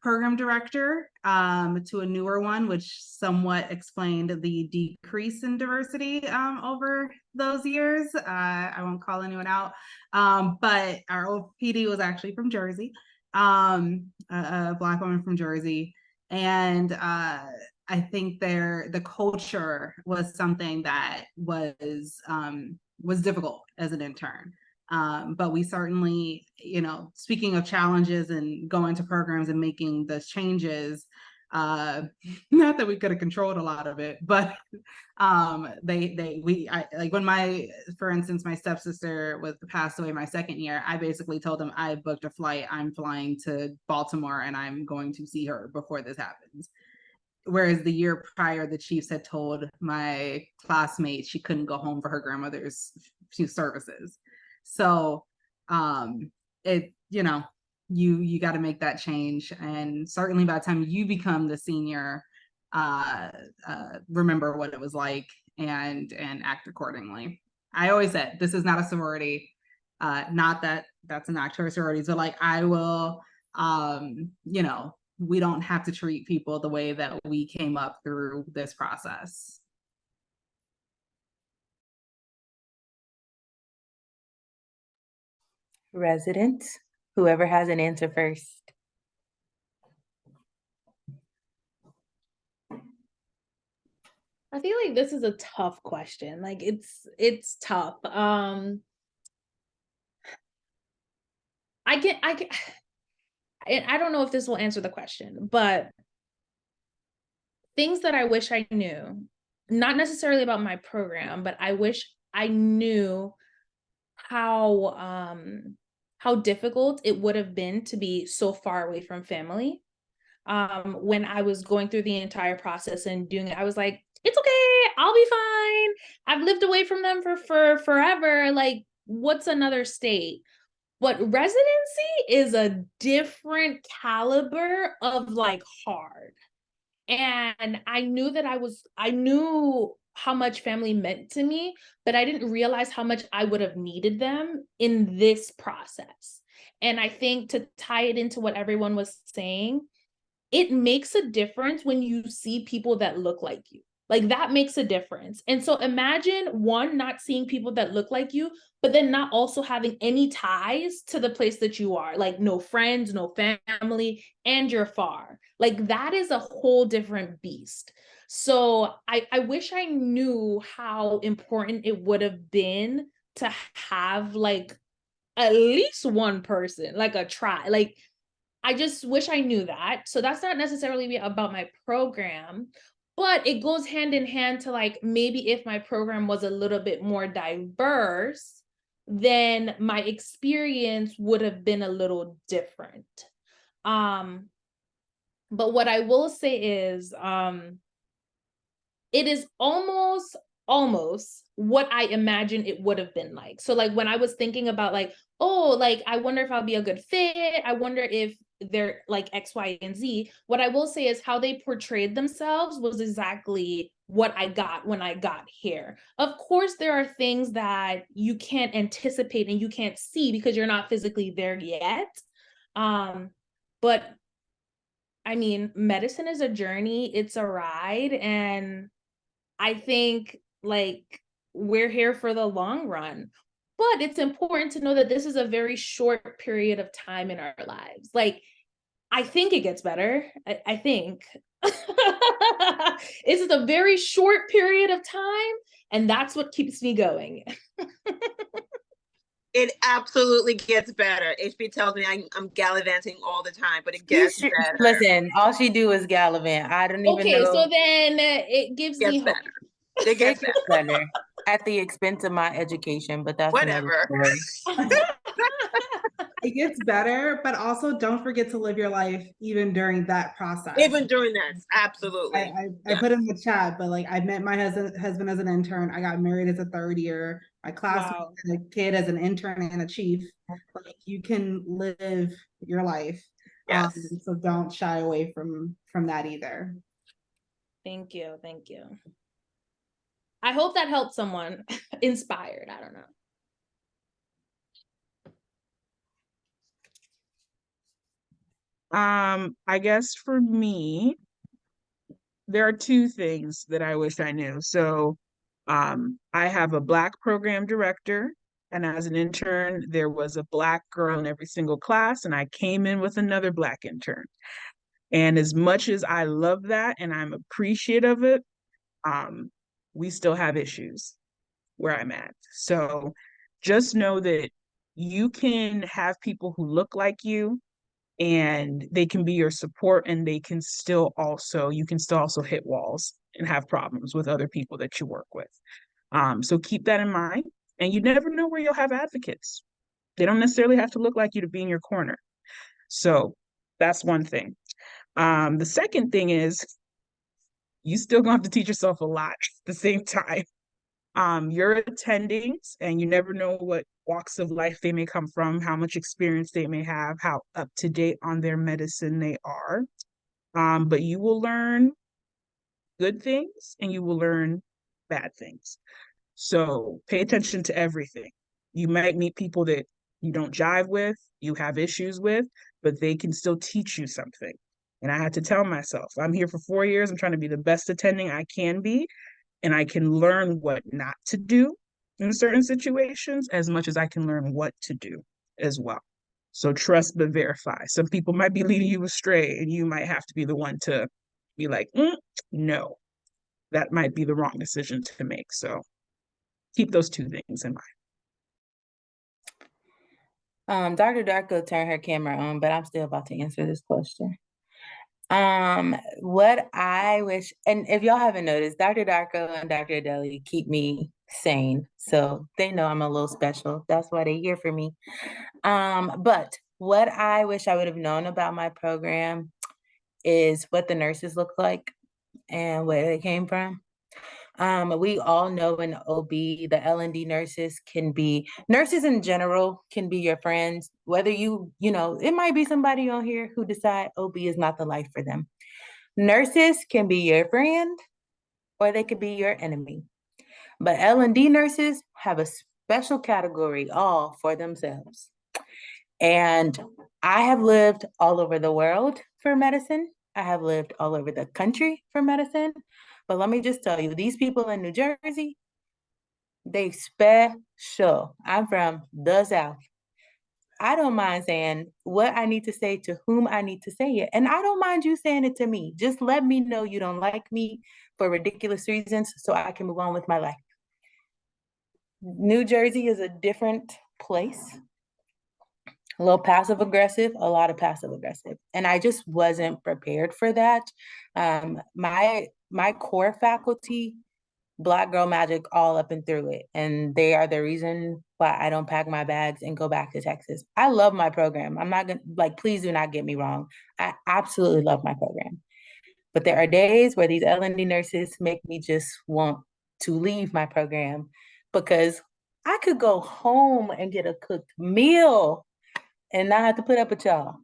program director to a newer one, which somewhat explained the decrease in diversity over those years. I won't call anyone out, but our old PD was actually from Jersey, a Black woman from Jersey. And I think the culture was something that was difficult as an intern. But we certainly, you know, speaking of challenges and going to programs and making those changes, not that we could have controlled a lot of it, but like when for instance, my stepsister passed away my second year, I basically told them I booked a flight, I'm flying to Baltimore and I'm going to see her before this happens. Whereas the year prior, the chiefs had told my classmate she couldn't go home for her grandmother's few services. So you know, you got to make that change. And certainly by the time you become the senior, remember what it was like and act accordingly. I always said, this is not a sorority, not that that's an actual sorority, so like I will, you know, we don't have to treat people the way that we came up through this process.
Residents, whoever has an answer first.
I feel like this is a tough question. Like it's tough. I don't know if this will answer the question, but things that I wish I knew, not necessarily about my program, but I wish I knew how difficult it would have been to be so far away from family. When I was going through the entire process and doing it, I was like, it's okay, I'll be fine. I've lived away from them for forever. Like, what's another state? But residency is a different caliber of like hard. And I knew that I knew how much family meant to me, but I didn't realize how much I would have needed them in this process. And I think to tie it into what everyone was saying, it makes a difference when you see people that look like you. Like that makes a difference. And so imagine one, not seeing people that look like you, but then not also having any ties to the place that you are, like no friends, no family, and you're far. Like that is a whole different beast. So I wish I knew how important it would have been to have like at least one person, like a try. Like I just wish I knew that. So that's not necessarily about my program, but it goes hand in hand to like, maybe if my program was a little bit more diverse, then my experience would have been a little different. But what I will say is, it is almost what I imagine it would have been like. So like when I was thinking about like, oh, like I wonder if I'll be a good fit, I wonder if they're like X, Y, and Z. What I will say is how they portrayed themselves was exactly what I got when I got here. Of course, there are things that you can't anticipate and you can't see because you're not physically there yet. But I mean, medicine is a journey, it's a ride, and I think like we're here for the long run. But it's important to know that this is a very short period of time in our lives. Like, I think it gets better. I think. It's just a very short period of time, and that's what keeps me going.
It absolutely gets better. HB tells me I'm gallivanting all the time, but it gets better.
Listen, all she do is gallivant. I don't even
Okay,
know.
so then it gives me
Gets
hope.
better. It gets better.
better at the expense of my education, but that's another
Whatever.
story.
It gets better, but also don't forget to live your life even during that process.
Even during this, absolutely.
I put in the chat, but like I met my husband as an intern. I got married as a third year. My classmate
Wow.
had a kid as an intern and a chief. Like you can live your life.
Yes.
So don't shy away from that either.
Thank you. Thank you. I hope that helped someone inspired. I don't know.
I guess for me, there are two things that I wish I knew. So, I have a Black program director, and as an intern, there was a Black girl in every single class, and I came in with another Black intern. And as much as I love that and I'm appreciative of it, we still have issues where I'm at. So just know that you can have people who look like you and they can be your support, and they can still also, you can still also hit walls and have problems with other people that you work with. So keep that in mind. And you never know where you'll have advocates. They don't necessarily have to look like you to be in your corner. So that's one thing. The second thing is you still gonna have to teach yourself a lot at the same time. You're attendings, and you never know what walks of life they may come from, how much experience they may have, how up to date on their medicine they are. But you will learn good things and you will learn bad things. So pay attention to everything. You might meet people that you don't jive with, you have issues with, but they can still teach you something. And I had to tell myself, I'm here for 4 years. I'm trying to be the best attending I can be, and I can learn what not to do in certain situations as much as I can learn what to do as well. So trust but verify. Some people might be leading you astray, and you might have to be the one to be like, no, that might be the wrong decision to make. So keep those two things in mind.
Dr. Darko turned her camera on, but I'm still about to answer this question. What I wish, and if y'all haven't noticed, Dr. Darko and Dr. Adeliyi keep me sane, so they know I'm a little special. That's why they're here for me. But what I wish I would have known about my program is what the nurses look like and where they came from. We all know in OB, the L&D nurses nurses in general can be your friends, whether it might be somebody on here who decide OB is not the life for them. Nurses can be your friend or they could be your enemy. But L&D nurses have a special category all for themselves. And I have lived all over the world for medicine. I have lived all over the country for medicine. But let me just tell you, these people in New Jersey, they special. I'm from the South. I don't mind saying what I need to say to whom I need to say it. And I don't mind you saying it to me. Just let me know you don't like me for ridiculous reasons so I can move on with my life. New Jersey is a different place. A little passive aggressive, a lot of passive aggressive. And I just wasn't prepared for that. My core faculty, Black girl magic all up and through it. And they are the reason why I don't pack my bags and go back to Texas. I love my program. I'm not gonna, please do not get me wrong. I absolutely love my program. But there are days where these L&D nurses make me just want to leave my program because I could go home and get a cooked meal and not have to put up with y'all.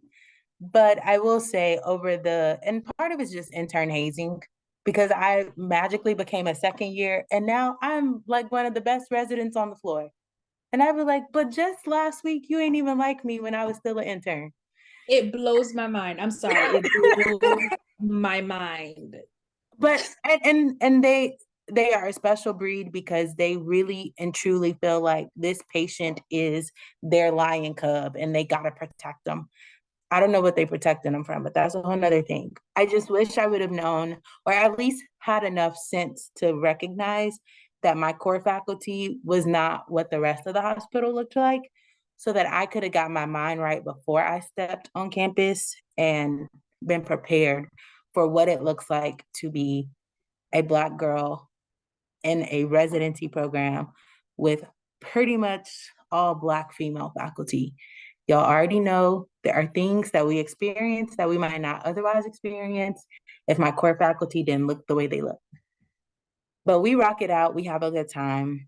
But I will say and part of it's just intern hazing. because I magically became a second year and now I'm like one of the best residents on the floor. And I'd be like, but just last week, you ain't even like me when I was still an intern.
It blows my mind. I'm sorry. It blows my mind.
But and they are a special breed because they really and truly feel like this patient is their lion cub and they gotta protect them. I don't know what they protecting them from, but that's a whole nother thing. I just wish I would have known, or at least had enough sense to recognize that my core faculty was not what the rest of the hospital looked like, so that I could have got my mind right before I stepped on campus and been prepared for what it looks like to be a Black girl in a residency program with pretty much all Black female faculty. Y'all already know there are things that we experience that we might not otherwise experience if my core faculty didn't look the way they look. But we rock it out, we have a good time,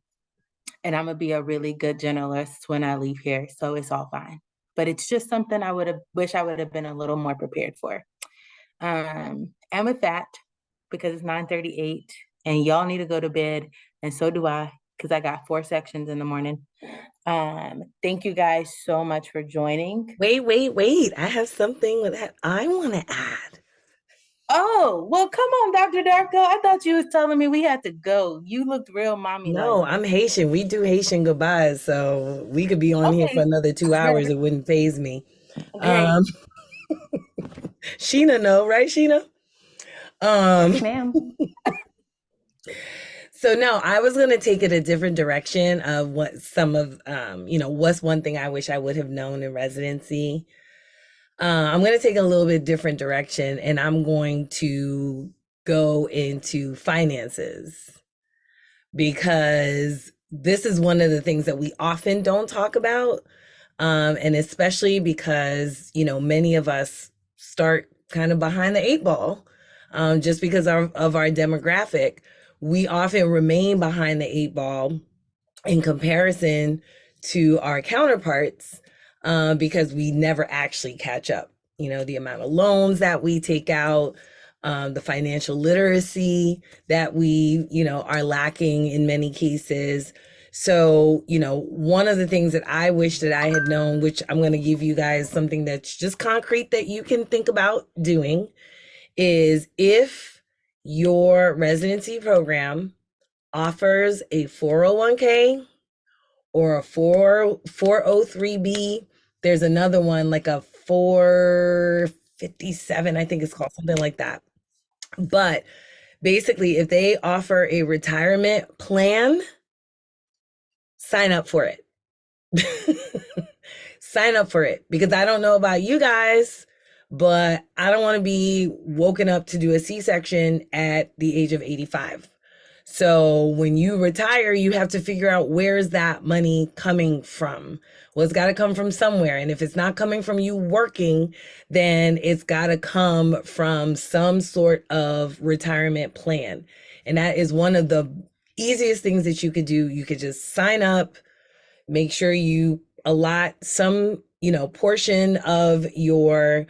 and I'm gonna be a really good generalist when I leave here, so it's all fine. But it's just something I wish I would have been a little more prepared for. And with that, because it's 9:38 and y'all need to go to bed, and so do I, because I got 4 sections in the morning. Thank you guys so much for joining.
Wait. I have something that I want to add.
Oh, well, come on, Dr. Darko. I thought you was telling me we had to go. You looked real mommy.
No, I'm Haitian. We do Haitian goodbyes, so we could be on here for another 2 hours. It wouldn't faze me.
Great.
Sheena, no, right, Sheena?
Ma'am.
So no, I was going to take it a different direction of what some of, what's one thing I wish I would have known in residency. I'm going to take a little bit different direction, and I'm going to go into finances, because this is one of the things that we often don't talk about. And especially because, many of us start kind of behind the 8 ball, just because of our demographic. We often remain behind the 8 ball in comparison to our counterparts, because we never actually catch up. The amount of loans that we take out, the financial literacy that we, are lacking in many cases. So, one of the things that I wish that I had known, which I'm going to give you guys something that's just concrete that you can think about doing, is if your residency program offers a 401k or a 403b, there's another one like a 457, I think it's called, something like that. But basically, if they offer a retirement plan, sign up for it. Sign up for it, because I don't know about you guys, but I don't want to be woken up to do a C-section at the age of 85. So when you retire, you have to figure out, where's that money coming from? Well, it's got to come from somewhere. And if it's not coming from you working, then it's got to come from some sort of retirement plan. And that is one of the easiest things that you could do. You could just sign up, make sure you allot some, portion of your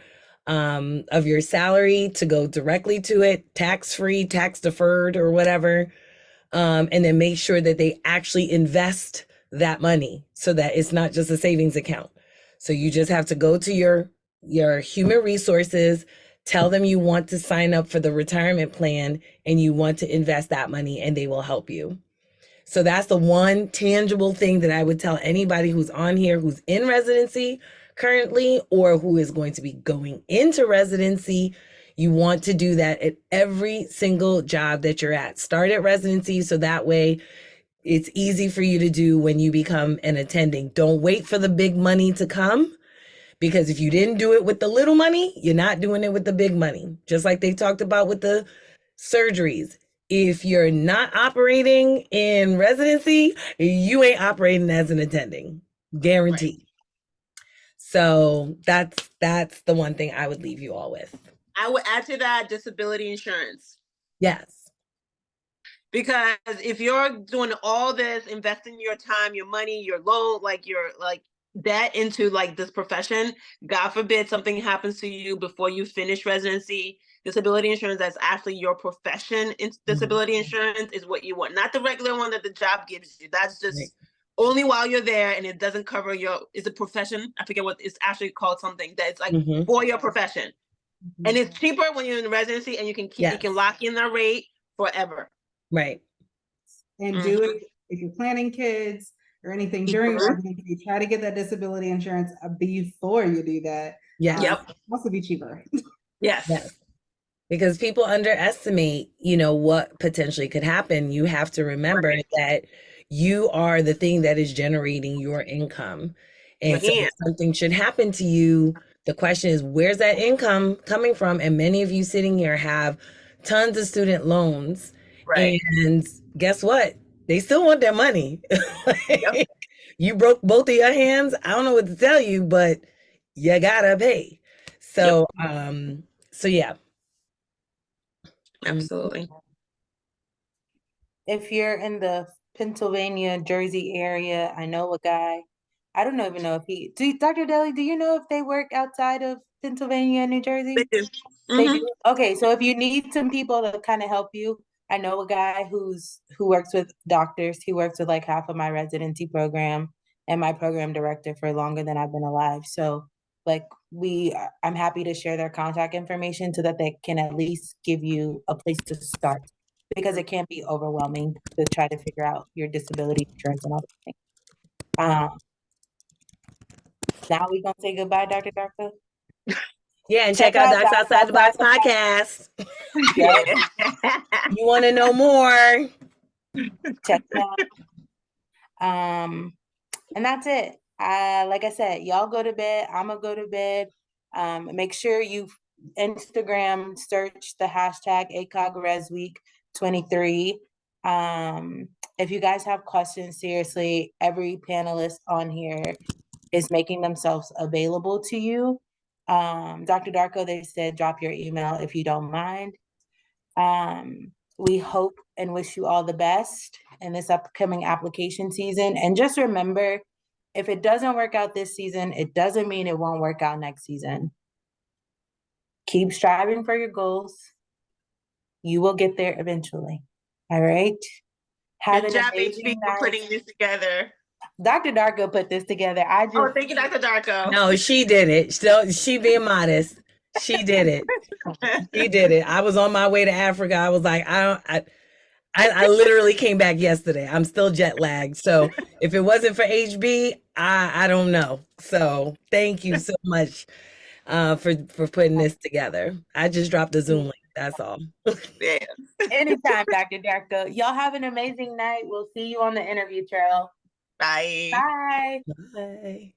salary to go directly to it, tax-free, tax deferred, or whatever. And then make sure that they actually invest that money so that it's not just a savings account. So you just have to go to your human resources, tell them you want to sign up for the retirement plan and you want to invest that money, and they will help you. So that's the one tangible thing that I would tell anybody who's on here, who's in residency currently, or who is going to be going into residency. You want to do that at every single job that you're at. Start at residency, so that way it's easy for you to do when you become an attending. Don't wait for the big money to come, because if you didn't do it with the little money, you're not doing it with the big money. Just like they talked about with the surgeries. If you're not operating in residency, you ain't operating as an attending, guaranteed. Right. So that's the one thing I would leave you all with.
I would add to that disability insurance.
Yes.
Because if you're doing all this, investing your time, your money, your loan, your that into this profession, God forbid something happens to you before you finish residency, disability insurance that's actually your profession in disability insurance is what you want, not the regular one that the job gives you. That's just only while you're there, and it doesn't cover it's a profession. I forget what it's actually called, something that's like for your profession. And it's cheaper when you're in residency, and you can keep you can lock in the rate forever.
Right.
And do it if you're planning kids or anything during residency, try to get that disability insurance before you do that.
Yeah.
Also be cheaper.
Yes.
Because people underestimate, what potentially could happen. You have to remember that you are the thing that is generating your income. And so if something should happen to you, the question is, where's that income coming from? And many of you sitting here have tons of student loans. Right. And guess what? They still want their money. You broke both of your hands. I don't know what to tell you, but you gotta pay. So, yeah.
Absolutely.
If you're in the Pennsylvania, Jersey area, I know a guy. I don't even know if Dr. Adeliyi, do you know if they work outside of Pennsylvania and New Jersey?
They do.
They do. Okay, so if you need some people to kind of help you, I know a guy who works with doctors. He works with like half of my residency program and my program director for longer than I've been alive. So like I'm happy to share their contact information so that they can at least give you a place to start, because it can be overwhelming to try to figure out your disability insurance and all that things. Now we gonna say goodbye, Dr. Darko?
Yeah, and check out Docs Outside the Box podcast. You want to know more?
Check it out. And that's it. Like I said, y'all go to bed. I'm gonna go to bed. Make sure you Instagram search the hashtag ACOG-ResWeek23. If you guys have questions, seriously, every panelist on here is making themselves available to you. Dr. Darko, they said drop your email if you don't mind. We hope and wish you all the best in this upcoming application season. And just remember, if it doesn't work out this season, it doesn't mean it won't work out next season. Keep striving for your goals. You will get there eventually. All right?
Good job, HB, for putting this together.
Dr. Darko put this together.
Thank you, Dr. Darko.
No, she did it. So she being modest. She did it. She did it. I was on my way to Africa. I was like, I literally came back yesterday. I'm still jet lagged. So if it wasn't for HB, I don't know. So thank you so much for putting this together. I just dropped the Zoom link. That's all.
Yeah.
Anytime, Dr. Darko. Y'all have an amazing night. We'll see you on the interview trail.
Bye.
Bye.
Bye.